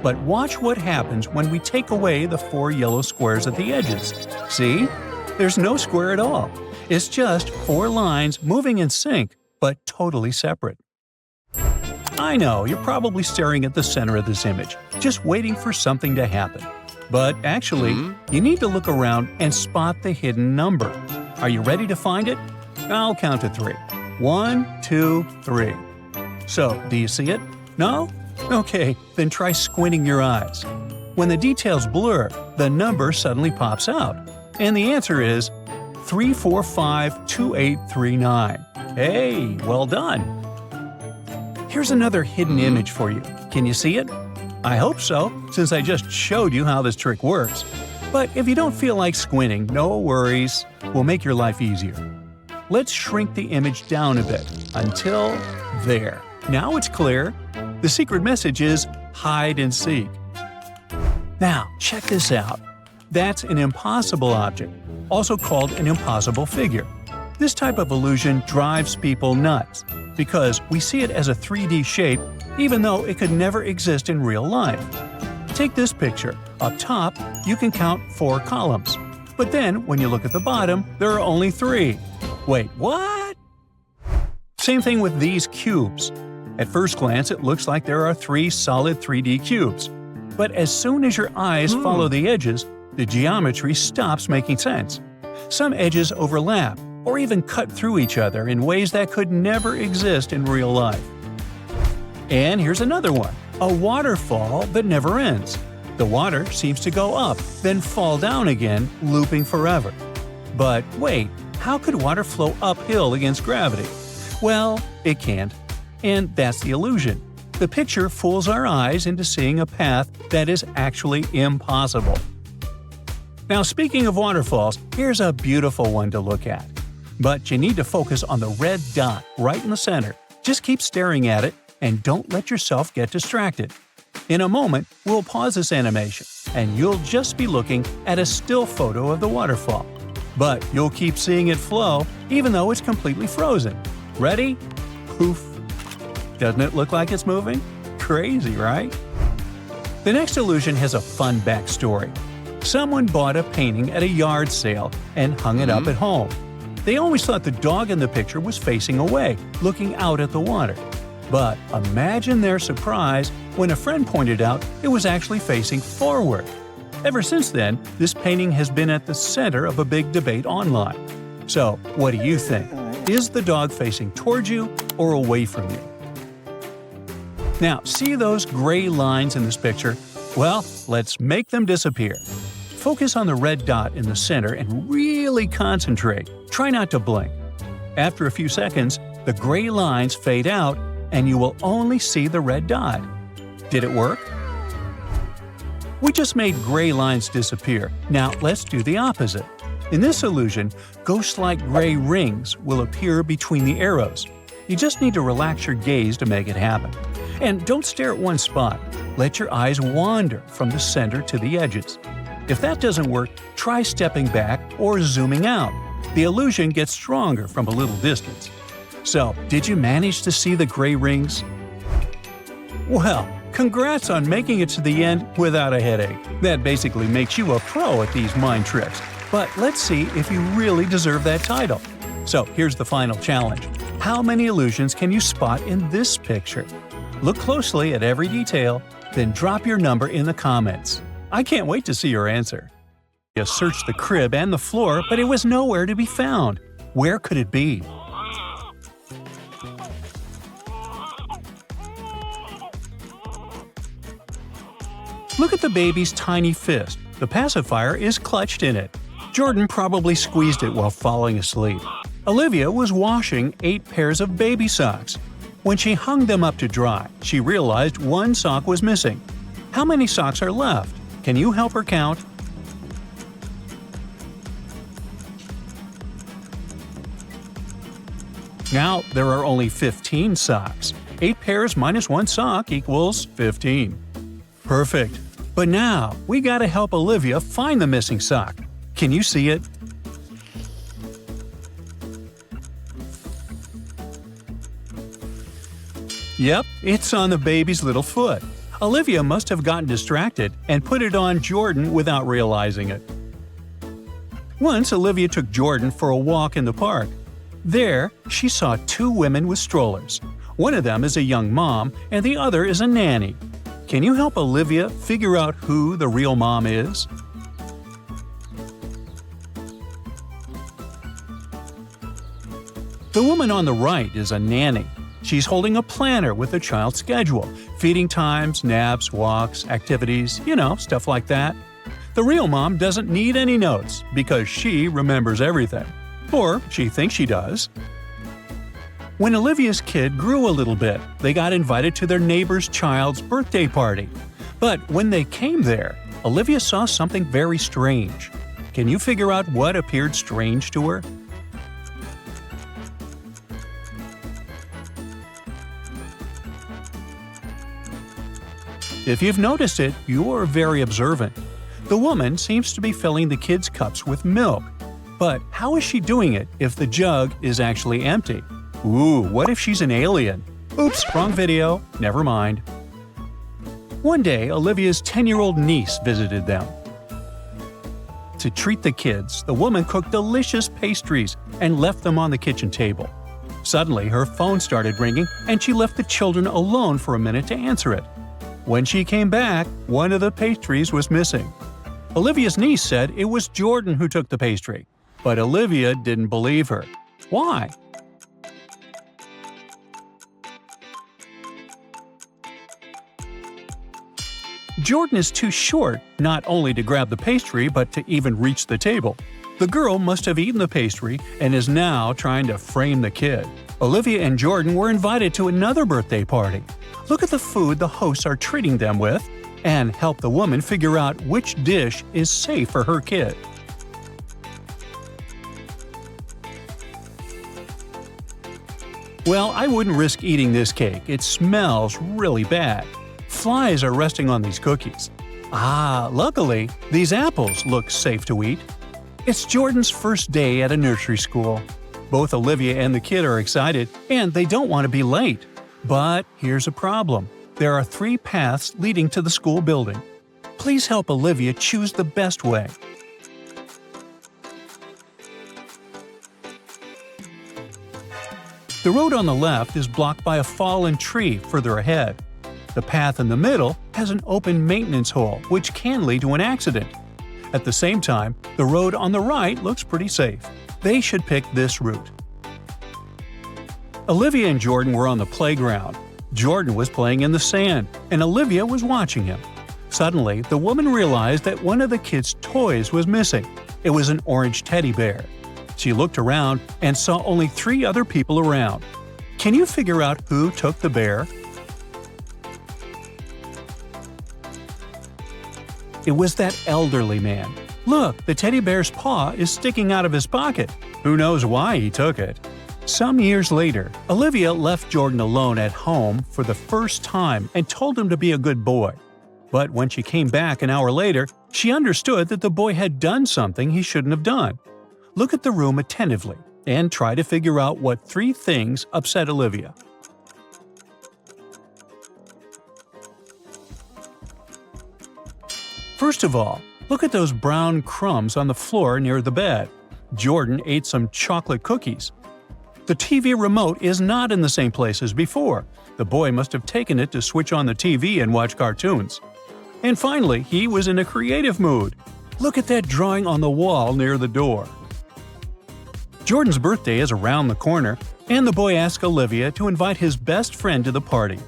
But watch what happens when we take away the 4 yellow squares at the edges. See? There's no square at all. It's just 4 lines moving in sync, but totally separate. I know, you're probably staring at the center of this image, just waiting for something to happen. But actually, you need to look around and spot the hidden number. Are you ready to find it? I'll count to 3. 1, 2, 3. So, do you see it? No? Okay, then try squinting your eyes. When the details blur, the number suddenly pops out. And the answer is 3452839. Hey, well done! Here's another hidden image for you. Can you see it? I hope so, since I just showed you how this trick works. But if you don't feel like squinting, no worries. We'll make your life easier. Let's shrink the image down a bit, until there. Now it's clear. The secret message is hide and seek. Now, check this out. That's an impossible object, also called an impossible figure. This type of illusion drives people nuts, because we see it as a 3D shape even though it could never exist in real life. Take this picture. Up top, you can count 4 columns. But then, when you look at the bottom, there are only 3. Wait, what? Same thing with these cubes. At first glance, it looks like there are 3 solid 3D cubes. But as soon as your eyes follow the edges, the geometry stops making sense. Some edges overlap, or even cut through each other in ways that could never exist in real life. And here's another one, a waterfall that never ends. The water seems to go up, then fall down again, looping forever. But wait, how could water flow uphill against gravity? Well, it can't. And that's the illusion. The picture fools our eyes into seeing a path that is actually impossible. Now, speaking of waterfalls, here's a beautiful one to look at. But you need to focus on the red dot right in the center. Just keep staring at it and don't let yourself get distracted. In a moment, we'll pause this animation, and you'll just be looking at a still photo of the waterfall. But you'll keep seeing it flow, even though it's completely frozen. Ready? Poof. Doesn't it look like it's moving? Crazy, right? The next illusion has a fun backstory. Someone bought a painting at a yard sale and hung it up at home. They always thought the dog in the picture was facing away, looking out at the water. But imagine their surprise when a friend pointed out it was actually facing forward. Ever since then, this painting has been at the center of a big debate online. So, what do you think? Is the dog facing towards you or away from you? Now, see those gray lines in this picture? Well, let's make them disappear. Focus on the red dot in the center and really concentrate. Try not to blink. After a few seconds, the gray lines fade out and you will only see the red dot. Did it work? We just made gray lines disappear. Now let's do the opposite. In this illusion, ghost-like gray rings will appear between the arrows. You just need to relax your gaze to make it happen. And don't stare at one spot. Let your eyes wander from the center to the edges. If that doesn't work, try stepping back or zooming out. The illusion gets stronger from a little distance. So, did you manage to see the gray rings? Well, congrats on making it to the end without a headache. That basically makes you a pro at these mind tricks. But let's see if you really deserve that title. So, here's the final challenge. How many illusions can you spot in this picture? Look closely at every detail, then drop your number in the comments. I can't wait to see your answer. You searched the crib and the floor, but it was nowhere to be found. Where could it be? Look at the baby's tiny fist. The pacifier is clutched in it. Jordan probably squeezed it while falling asleep. Olivia was washing 8 pairs of baby socks. When she hung them up to dry, she realized one sock was missing. How many socks are left? Can you help her count? Now, there are only 15 socks. 8 pairs minus 1 sock equals 15. Perfect. But now, we gotta help Olivia find the missing sock. Can you see it? Yep, it's on the baby's little foot. Olivia must have gotten distracted and put it on Jordan without realizing it. Once, Olivia took Jordan for a walk in the park. There, she saw 2 women with strollers. One of them is a young mom, and the other is a nanny. Can you help Olivia figure out who the real mom is? The woman on the right is a nanny. She's holding a planner with the child's schedule, feeding times, naps, walks, activities, stuff like that. The real mom doesn't need any notes because she remembers everything. Or she thinks she does. When Olivia's kid grew a little bit, they got invited to their neighbor's child's birthday party. But when they came there, Olivia saw something very strange. Can you figure out what appeared strange to her? If you've noticed it, you're very observant. The woman seems to be filling the kids' cups with milk. But how is she doing it if the jug is actually empty? Ooh, what if she's an alien? Oops, wrong video. Never mind. One day, Olivia's 10-year-old niece visited them. To treat the kids, the woman cooked delicious pastries and left them on the kitchen table. Suddenly, her phone started ringing and she left the children alone for a minute to answer it. When she came back, one of the pastries was missing. Olivia's niece said it was Jordan who took the pastry, but Olivia didn't believe her. Why? Jordan is too short not only to grab the pastry but to even reach the table. The girl must have eaten the pastry and is now trying to frame the kid. Olivia and Jordan were invited to another birthday party. Look at the food the hosts are treating them with and help the woman figure out which dish is safe for her kid. Well, I wouldn't risk eating this cake. It smells really bad. Flies are resting on these cookies. Luckily, these apples look safe to eat. It's Jordan's first day at a nursery school. Both Olivia and the kid are excited, and they don't want to be late. But here's a problem. There are 3 paths leading to the school building. Please help Olivia choose the best way. The road on the left is blocked by a fallen tree further ahead. The path in the middle has an open maintenance hole, which can lead to an accident. At the same time, the road on the right looks pretty safe. They should pick this route. Olivia and Jordan were on the playground. Jordan was playing in the sand, and Olivia was watching him. Suddenly, the woman realized that one of the kids' toys was missing. It was an orange teddy bear. She looked around and saw only 3 other people around. Can you figure out who took the bear? It was that elderly man. Look, the teddy bear's paw is sticking out of his pocket. Who knows why he took it? Some years later, Olivia left Jordan alone at home for the first time and told him to be a good boy. But when she came back an hour later, she understood that the boy had done something he shouldn't have done. Look at the room attentively and try to figure out what 3 things upset Olivia. First of all, look at those brown crumbs on the floor near the bed. Jordan ate some chocolate cookies. The TV remote is not in the same place as before. The boy must have taken it to switch on the TV and watch cartoons. And finally, he was in a creative mood. Look at that drawing on the wall near the door. Jordan's birthday is around the corner, and the boy asks Olivia to invite his best friend to the party.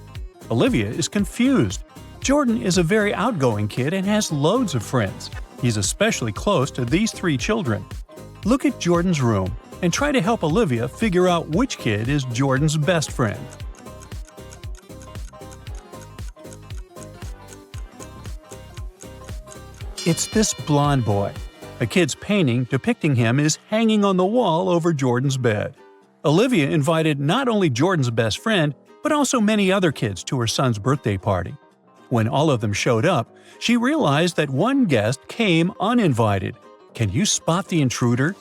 Olivia is confused. Jordan is a very outgoing kid and has loads of friends. He's especially close to these 3 children. Look at Jordan's room and try to help Olivia figure out which kid is Jordan's best friend. It's this blonde boy. A kid's painting depicting him is hanging on the wall over Jordan's bed. Olivia invited not only Jordan's best friend, but also many other kids to her son's birthday party. When all of them showed up, she realized that one guest came uninvited. Can you spot the intruder?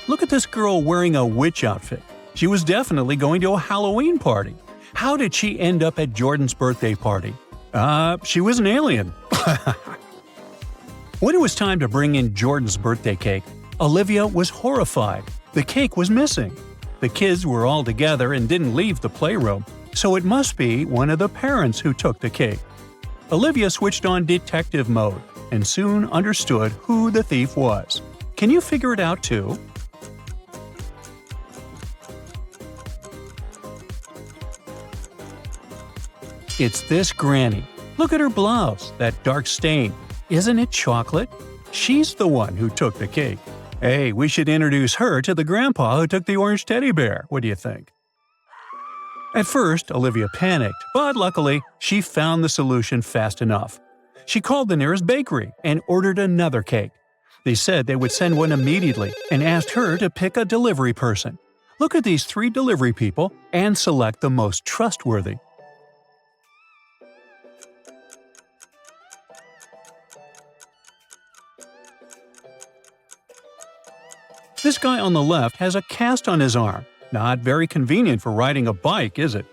Look at this girl wearing a witch outfit. She was definitely going to a Halloween party. How did she end up at Jordan's birthday party? She was an alien. When it was time to bring in Jordan's birthday cake, Olivia was horrified. The cake was missing. The kids were all together and didn't leave the playroom, so it must be one of the parents who took the cake. Olivia switched on detective mode and soon understood who the thief was. Can you figure it out too? It's this granny. Look at her blouse, that dark stain. Isn't it chocolate? She's the one who took the cake. Hey, we should introduce her to the grandpa who took the orange teddy bear. What do you think? At first, Olivia panicked, but luckily, she found the solution fast enough. She called the nearest bakery and ordered another cake. They said they would send one immediately and asked her to pick a delivery person. Look at these 3 delivery people and select the most trustworthy. This guy on the left has a cast on his arm. Not very convenient for riding a bike, is it?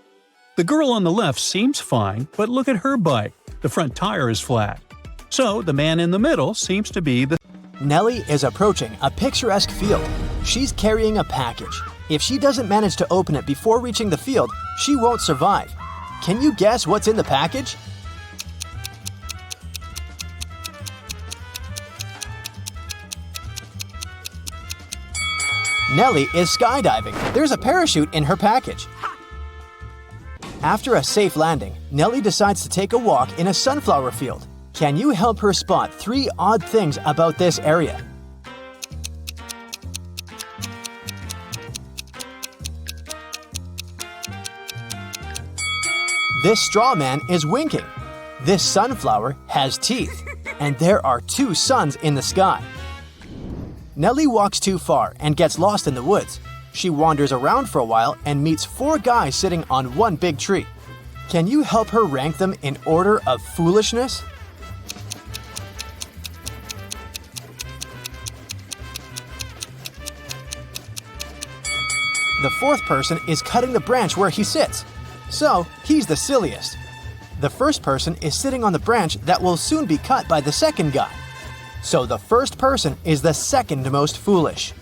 The girl on the left seems fine, but look at her bike. The front tire is flat. So the man in the middle seems to be the… Nellie is approaching a picturesque field. She's carrying a package. If she doesn't manage to open it before reaching the field, she won't survive. Can you guess what's in the package? Nellie is skydiving. There's a parachute in her package. After a safe landing, Nellie decides to take a walk in a sunflower field. Can you help her spot 3 odd things about this area? This straw man is winking. This sunflower has teeth, and there are 2 suns in the sky. Nellie walks too far and gets lost in the woods. She wanders around for a while and meets 4 guys sitting on one big tree. Can you help her rank them in order of foolishness? The 4th person is cutting the branch where he sits, so he's the silliest. The first person is sitting on the branch that will soon be cut by the second guy. So the first person is the second most foolish.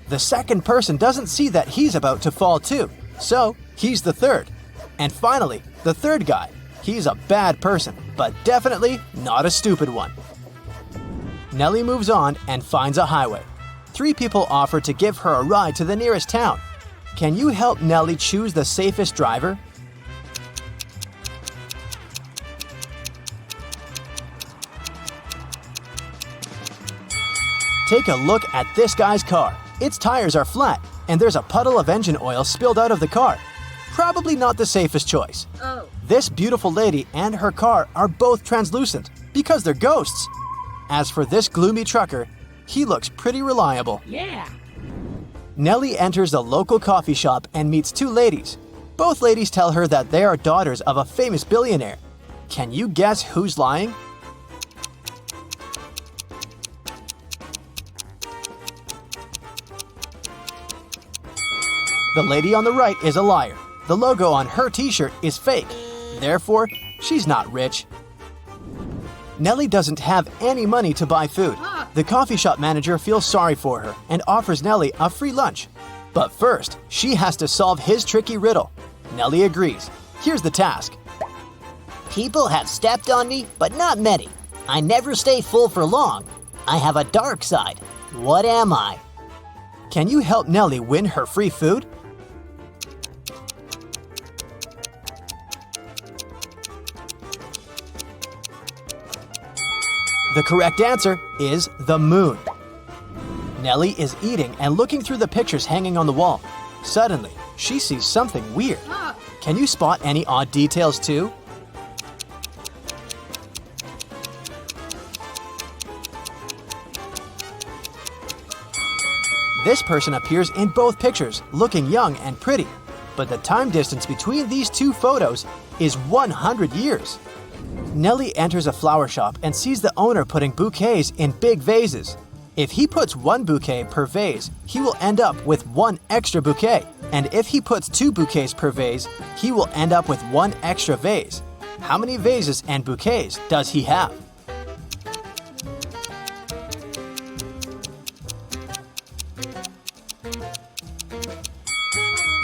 The second person doesn't see that he's about to fall too, so he's the third. And finally, the third guy. He's a bad person, but definitely not a stupid one. Nellie moves on and finds a highway. 3 people offer to give her a ride to the nearest town. Can you help Nellie choose the safest driver? Take a look at this guy's car. Its tires are flat, and there's a puddle of engine oil spilled out of the car. Probably not the safest choice. This beautiful lady and her car are both translucent because they're ghosts. As for this gloomy trucker, he looks pretty reliable. Yeah. Nellie enters a local coffee shop and meets 2 ladies. Both ladies tell her that they are daughters of a famous billionaire. Can you guess who's lying? The lady on the right is a liar. The logo on her t-shirt is fake. Therefore, she's not rich. Nellie doesn't have any money to buy food. The coffee shop manager feels sorry for her and offers Nellie a free lunch. But first, she has to solve his tricky riddle. Nellie agrees. Here's the task. People have stepped on me, but not many. I never stay full for long. I have a dark side. What am I? Can you help Nellie win her free food? The correct answer is the moon. Nellie is eating and looking through the pictures hanging on the wall. Suddenly, she sees something weird. Can you spot any odd details too? This person appears in both pictures, looking young and pretty, but the time distance between these two photos is 100 years. Nellie enters a flower shop and sees the owner putting bouquets in big vases. If he puts one bouquet per vase, he will end up with one extra bouquet. And if he puts 2 bouquets per vase, he will end up with 1 extra vase. How many vases and bouquets does he have?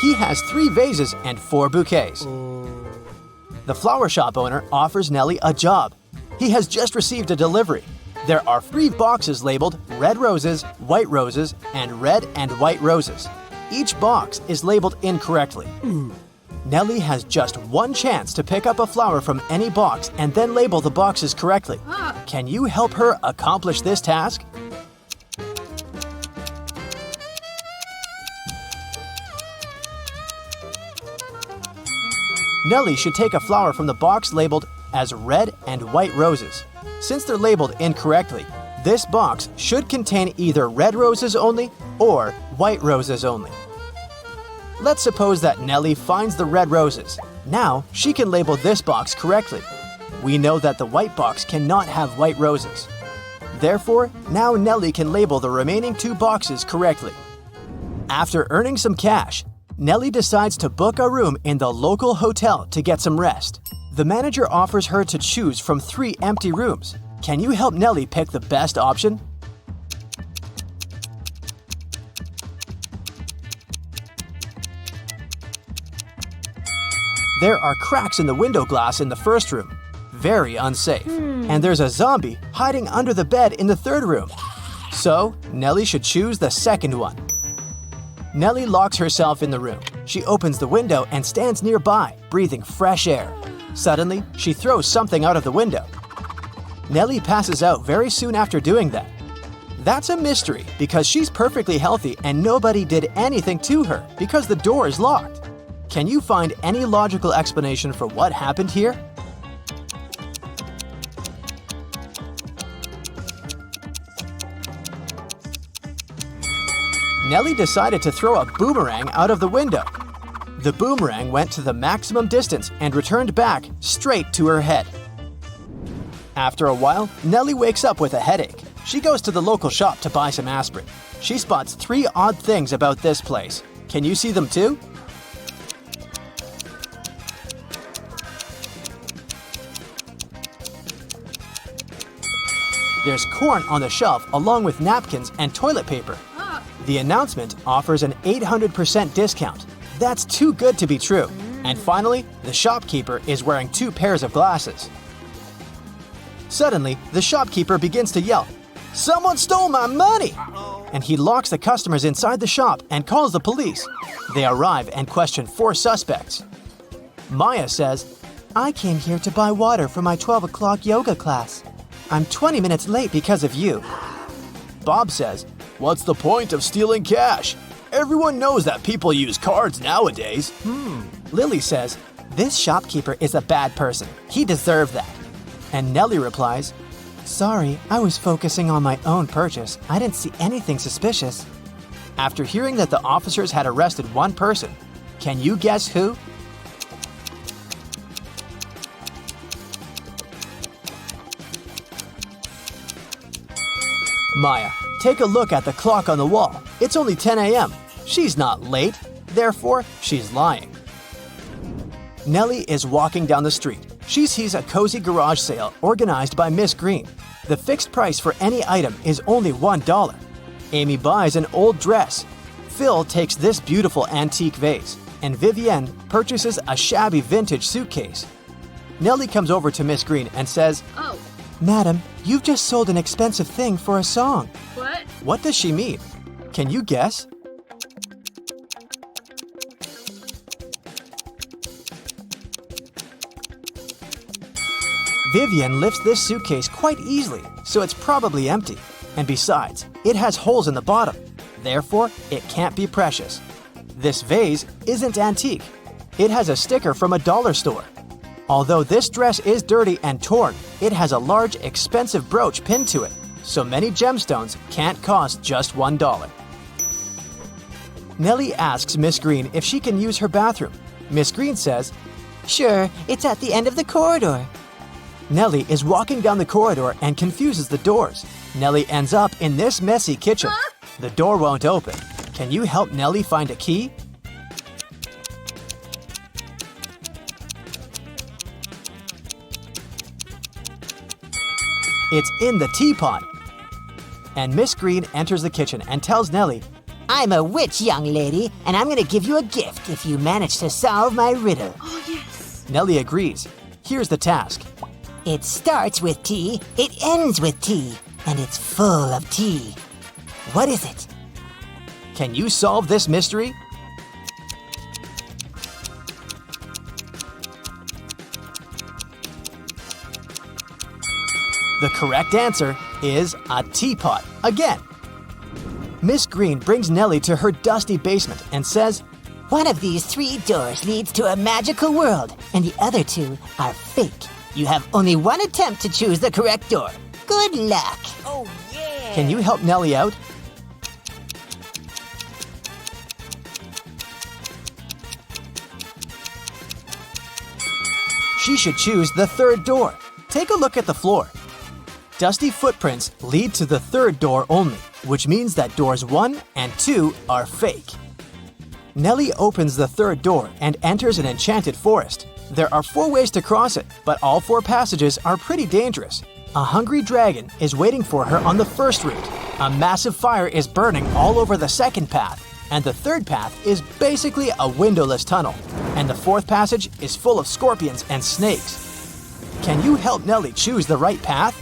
He has 3 vases and 4 bouquets. The flower shop owner offers Nellie a job. He has just received a delivery. There are 3 boxes labeled red roses, white roses, and red and white roses. Each box is labeled incorrectly. Nellie has just one chance to pick up a flower from any box and then label the boxes correctly. Can you help her accomplish this task? Nellie should take a flower from the box labeled as red and white roses. Since they're labeled incorrectly, this box should contain either red roses only or white roses only. Let's suppose that Nellie finds the red roses. Now she can label this box correctly. We know that the white box cannot have white roses. Therefore, now Nellie can label the remaining 2 boxes correctly. After earning some cash, Nellie decides to book a room in the local hotel to get some rest. The manager offers her to choose from 3 empty rooms. Can you help Nellie pick the best option? There are cracks in the window glass in the first room. Very unsafe. And there's a zombie hiding under the bed in the third room. So, Nellie should choose the second one. Nellie locks herself in the room. She opens the window and stands nearby, breathing fresh air. Suddenly, she throws something out of the window. Nellie passes out very soon after doing that. That's a mystery because she's perfectly healthy and nobody did anything to her because the door is locked. Can you find any logical explanation for what happened here? Nellie decided to throw a boomerang out of the window. The boomerang went to the maximum distance and returned back straight to her head. After a while, Nellie wakes up with a headache. She goes to the local shop to buy some aspirin. She spots 3 odd things about this place. Can you see them too? There's corn on the shelf along with napkins and toilet paper. The announcement offers an 800% discount. That's too good to be true. And finally, the shopkeeper is wearing 2 pairs of glasses. Suddenly, the shopkeeper begins to yell, "Someone stole my money!" And he locks the customers inside the shop and calls the police. They arrive and question 4 suspects. Maya says, "I came here to buy water for my 12 o'clock yoga class. I'm 20 minutes late because of you." Bob says, "What's the point of stealing cash? Everyone knows that people use cards nowadays." Lily says, "This shopkeeper is a bad person. He deserved that." And Nellie replies, "Sorry, I was focusing on my own purchase. I didn't see anything suspicious." After hearing that the officers had arrested one person, can you guess who? Maya, take a look at the clock on the wall. It's only 10 a.m. She's not late, therefore she's lying. Nellie is walking down the street. She sees a cozy garage sale organized by Miss Green. The fixed price for any item is only $1. Amy buys an old dress. Phil takes this beautiful antique vase, and Vivienne purchases a shabby vintage suitcase. Nellie comes over to Miss Green and says, "Oh, "Madam, you've just sold an expensive thing for a song." what? What does she mean? Can you guess? Vivienne lifts this suitcase quite easily, so it's probably empty. And besides, it has holes in the bottom. Therefore, it can't be precious. This vase isn't antique. It has a sticker from a dollar store. Although this dress is dirty and torn, it has a large, expensive brooch pinned to it, so many gemstones can't cost just $1. Nellie asks Miss Green if she can use her bathroom. Miss Green says, Sure, it's at the end of the corridor. Nellie is walking down the corridor and confuses the doors. Nellie ends up in this messy kitchen. The door won't open. Can you help Nellie find a key? It's in the teapot. And Miss Green enters the kitchen and tells Nellie, I'm a witch, young lady, and I'm gonna give you a gift if you manage to solve my riddle. Oh, yes. Nellie agrees. Here's the task. It starts with T, it ends with T, and it's full of tea. What is it? Can you solve this mystery? The correct answer is a teapot again. Miss Green brings Nellie to her dusty basement and says, One of these 3 doors leads to a magical world, and the other 2 are fake. You have only one attempt to choose the correct door. Good luck. Oh, yeah. Can you help Nellie out? She should choose the 3rd door. Take a look at the floor. Dusty footprints lead to the 3rd door only, which means that doors 1 and 2 are fake. Nellie opens the 3rd door and enters an enchanted forest. There are 4 ways to cross it, but all 4 passages are pretty dangerous. A hungry dragon is waiting for her on the 1st route. A massive fire is burning all over the 2nd path, and the 3rd path is basically a windowless tunnel. And the 4th passage is full of scorpions and snakes. Can you help Nellie choose the right path?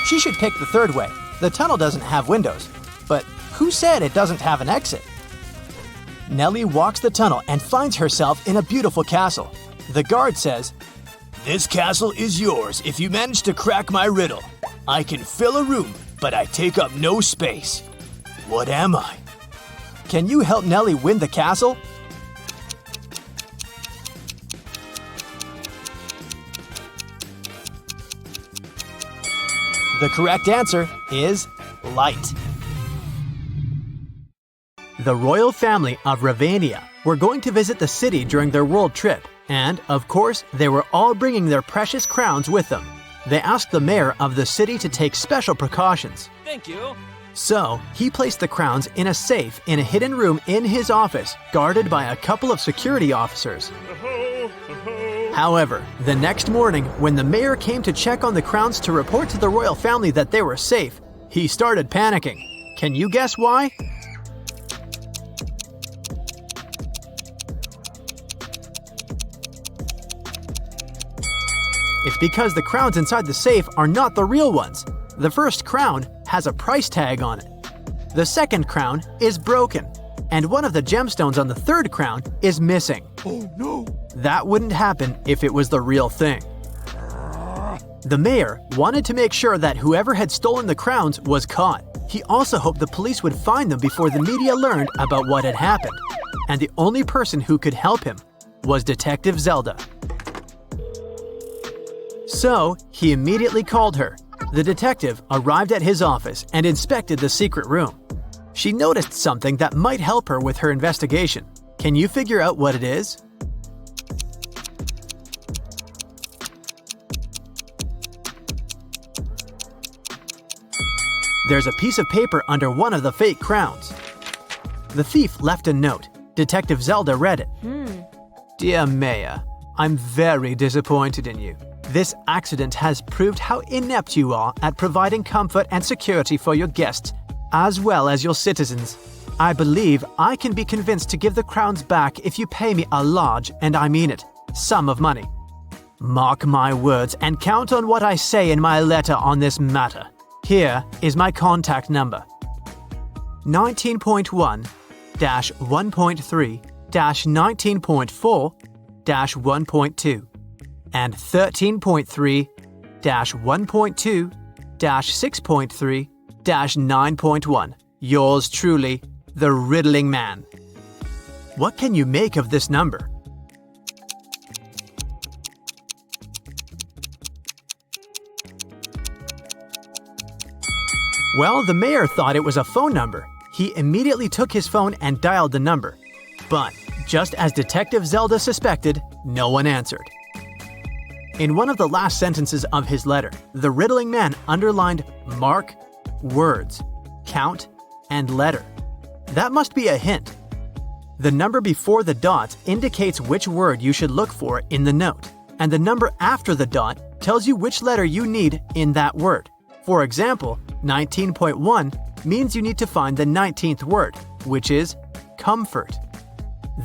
She should pick the 3rd way. The tunnel doesn't have windows, but who said it doesn't have an exit? Nellie walks the tunnel and finds herself in a beautiful castle. The guard says, "This castle is yours if you manage to crack my riddle. I can fill a room, but I take up no space. What am I?" Can you help Nellie win the castle? The correct answer is light. The royal family of Ravania were going to visit the city during their world trip, and, of course, they were all bringing their precious crowns with them. They asked the mayor of the city to take special precautions. Thank you. So, he placed the crowns in a safe in a hidden room in his office, guarded by a couple of security officers. However, the next morning, when the mayor came to check on the crowns to report to the royal family that they were safe, he started panicking. Can you guess why? It's because the crowns inside the safe are not the real ones. The first crown has a price tag on it. The second crown is broken, and one of the gemstones on the 3rd crown is missing. Oh no! That wouldn't happen if it was the real thing. The mayor wanted to make sure that whoever had stolen the crowns was caught. He also hoped the police would find them before the media learned about what had happened. And the only person who could help him was Detective Zelda. So, he immediately called her. The detective arrived at his office and inspected the secret room. She noticed something that might help her with her investigation. Can you figure out what it is? There's a piece of paper under one of the fake crowns. The thief left a note. Detective Zelda read it. Dear Mayor, I'm very disappointed in you. This accident has proved how inept you are at providing comfort and security for your guests, as well as your citizens. I believe I can be convinced to give the crowns back if you pay me a large, and I mean it, sum of money. Mark my words and count on what I say in my letter on this matter. Here is my contact number. 19.1-1.3-19.4-1.2 and 13.3-1.2-6.3 9.1. Yours truly, the Riddling Man. What can you make of this number? Well, the mayor thought it was a phone number. He immediately took his phone and dialed the number. But, just as Detective Zelda suspected, no one answered. In one of the last sentences of his letter, the Riddling Man underlined mark, words, count, and letter. That must be a hint. The number before the dot indicates which word you should look for in the note, and the number after the dot tells you which letter you need in that word. For example, 19.1 means you need to find the 19th word, which is comfort.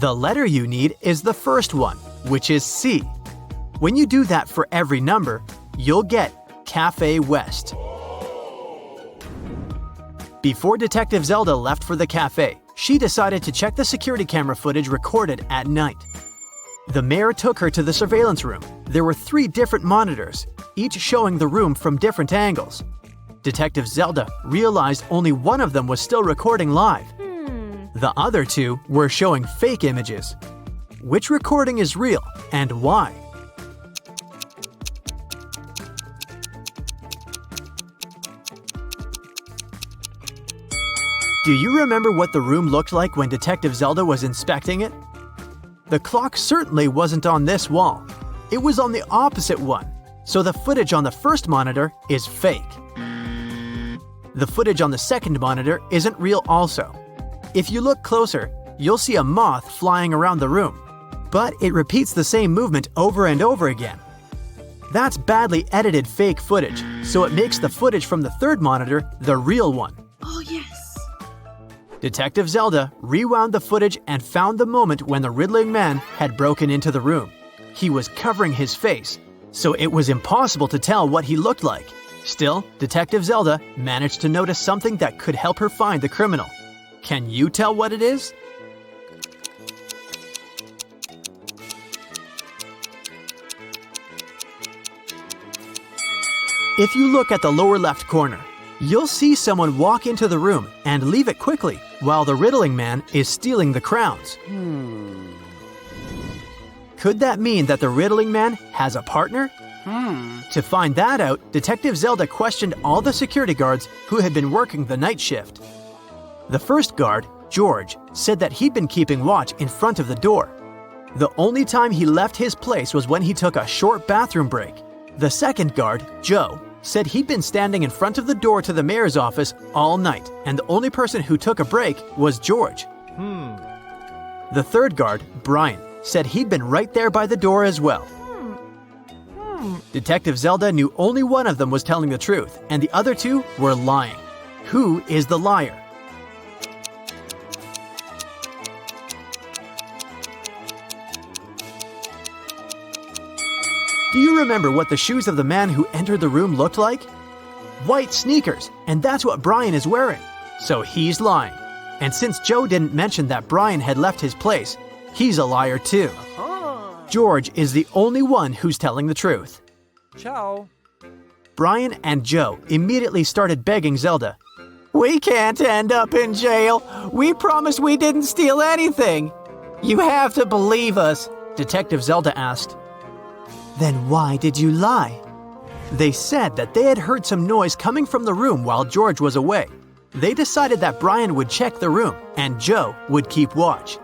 The letter you need is the first one, which is C. When you do that for every number, you'll get Cafe West. Before Detective Zelda left for the cafe, she decided to check the security camera footage recorded at night. The mayor took her to the surveillance room. There were 3 different monitors, each showing the room from different angles. Detective Zelda realized only one of them was still recording live. The other 2 were showing fake images. Which recording is real and why? Do you remember what the room looked like when Detective Zelda was inspecting it? The clock certainly wasn't on this wall. It was on the opposite one, so the footage on the first monitor is fake. The footage on the second monitor isn't real also. If you look closer, you'll see a moth flying around the room, but it repeats the same movement over and over again. That's badly edited fake footage, so it makes the footage from the third monitor the real one. Oh, yes. Detective Zelda rewound the footage and found the moment when the Riddling Man had broken into the room. He was covering his face, so it was impossible to tell what he looked like. Still, Detective Zelda managed to notice something that could help her find the criminal. Can you tell what it is? If you look at the lower left corner, you'll see someone walk into the room and leave it quickly while the Riddling Man is stealing the crowns. Could that mean that the Riddling Man has a partner? To find that out, Detective Zelda questioned all the security guards who had been working the night shift. The first guard, George, said that he'd been keeping watch in front of the door. The only time he left his place was when he took a short bathroom break. The second guard, Joe, said he'd been standing in front of the door to the mayor's office all night, and the only person who took a break was George. The third guard, Brian, said he'd been right there by the door as well. Detective Zelda knew only one of them was telling the truth, and the other 2 were lying. Who is the liar? Do you remember what the shoes of the man who entered the room looked like? White sneakers, and that's what Brian is wearing. So he's lying. And since Joe didn't mention that Brian had left his place, he's a liar too. George is the only one who's telling the truth. Ciao. Brian and Joe immediately started begging Zelda. "We can't end up in jail. We promised we didn't steal anything. You have to believe us," Detective Zelda asked. "Then why did you lie?" They said that they had heard some noise coming from the room while George was away. They decided that Brian would check the room and Joe would keep watch.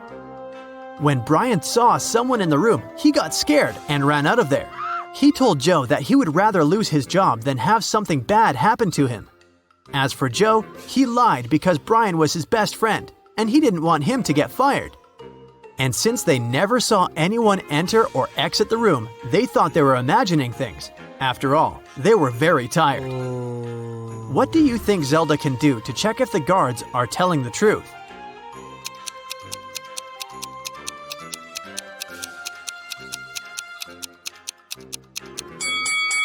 When Brian saw someone in the room, he got scared and ran out of there. He told Joe that he would rather lose his job than have something bad happen to him. As for Joe, he lied because Brian was his best friend, and he didn't want him to get fired. And since they never saw anyone enter or exit the room, they thought they were imagining things. After all, they were very tired. What do you think Zelda can do to check if the guards are telling the truth?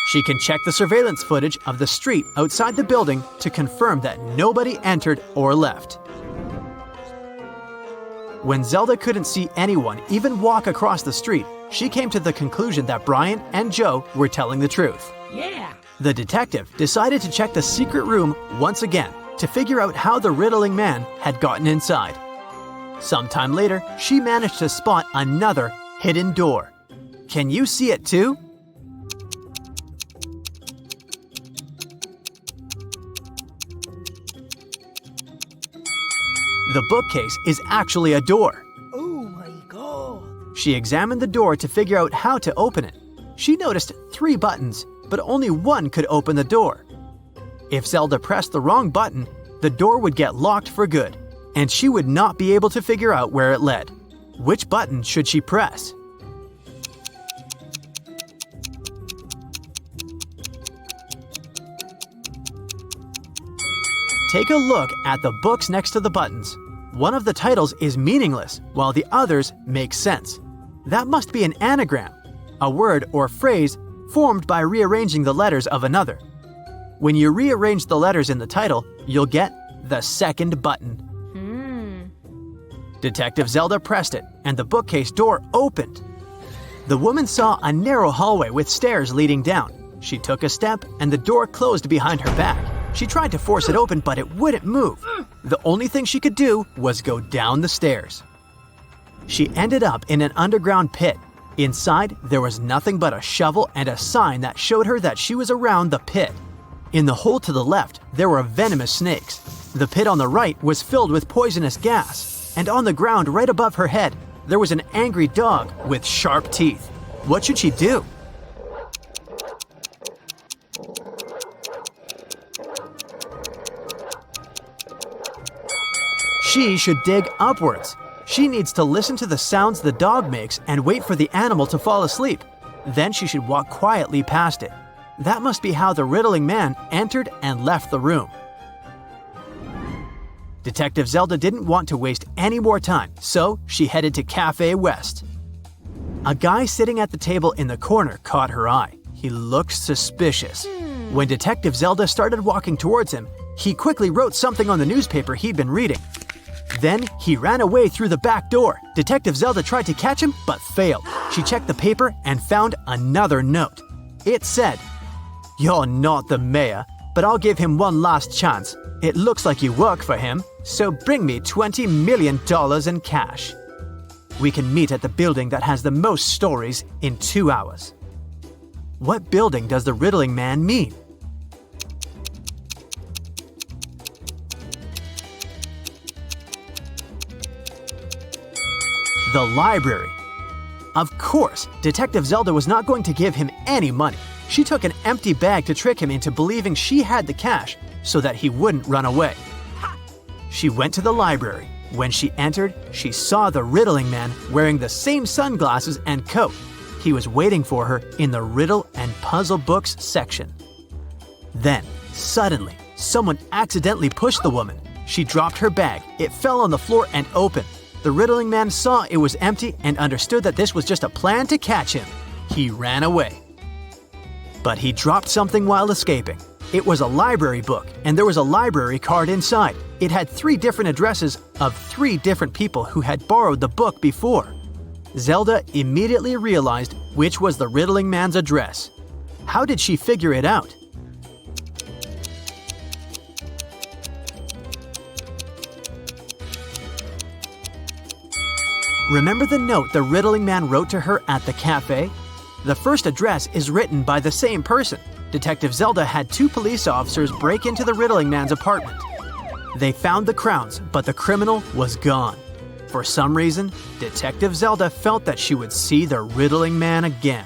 She can check the surveillance footage of the street outside the building to confirm that nobody entered or left. When Zelda couldn't see anyone even walk across the street, she came to the conclusion that Brian and Joe were telling the truth. Yeah. The detective decided to check the secret room once again to figure out how the riddling man had gotten inside. Sometime later, she managed to spot another hidden door. Can you see it too? The bookcase is actually a door. Oh my god. She examined the door to figure out how to open it. She noticed 3 buttons, but only one could open the door. If Zelda pressed the wrong button, the door would get locked for good, and she would not be able to figure out where it led. Which button should she press? Take a look at the books next to the buttons. One of the titles is meaningless, while the others make sense. That must be an anagram, a word or phrase formed by rearranging the letters of another. When you rearrange the letters in the title, you'll get the second button. Detective Zelda pressed it, and the bookcase door opened. The woman saw a narrow hallway with stairs leading down. She took a step, and the door closed behind her back. She tried to force it open, but it wouldn't move. The only thing she could do was go down the stairs. She ended up in an underground pit. Inside, there was nothing but a shovel and a sign that showed her that she was around the pit. In the hole to the left, there were venomous snakes. The pit on the right was filled with poisonous gas. And on the ground right above her head, there was an angry dog with sharp teeth. What should she do? She should dig upwards. She needs to listen to the sounds the dog makes and wait for the animal to fall asleep. Then she should walk quietly past it. That must be how the riddling man entered and left the room. Detective Zelda didn't want to waste any more time, so she headed to Cafe West. A guy sitting at the table in the corner caught her eye. He looked suspicious. When Detective Zelda started walking towards him, he quickly wrote something on the newspaper he'd been reading. Then he ran away through the back door. Detective Zelda tried to catch him, but failed. She checked the paper and found another note. It said, "You're not the mayor, but I'll give him one last chance. It looks like you work for him, so bring me $20 million in cash. We can meet at the building that has the most stories in 2 hours." What building does the riddling man mean? The library. Of course, Detective Zelda was not going to give him any money. She took an empty bag to trick him into believing she had the cash so that he wouldn't run away. She went to the library. When she entered, she saw the riddling man wearing the same sunglasses and coat. He was waiting for her in the riddle and puzzle books section. Then, suddenly, someone accidentally pushed the woman. She dropped her bag. It fell on the floor and opened. The riddling man saw it was empty and understood that this was just a plan to catch him. He ran away. But he dropped something while escaping. It was a library book, and there was a library card inside. It had 3 different addresses of 3 different people who had borrowed the book before. Zelda immediately realized which was the riddling man's address. How did she figure it out? Remember the note the riddling man wrote to her at the cafe? The first address is written by the same person. Detective Zelda had 2 police officers break into the riddling man's apartment. They found the crowns, but the criminal was gone. For some reason, Detective Zelda felt that she would see the riddling man again.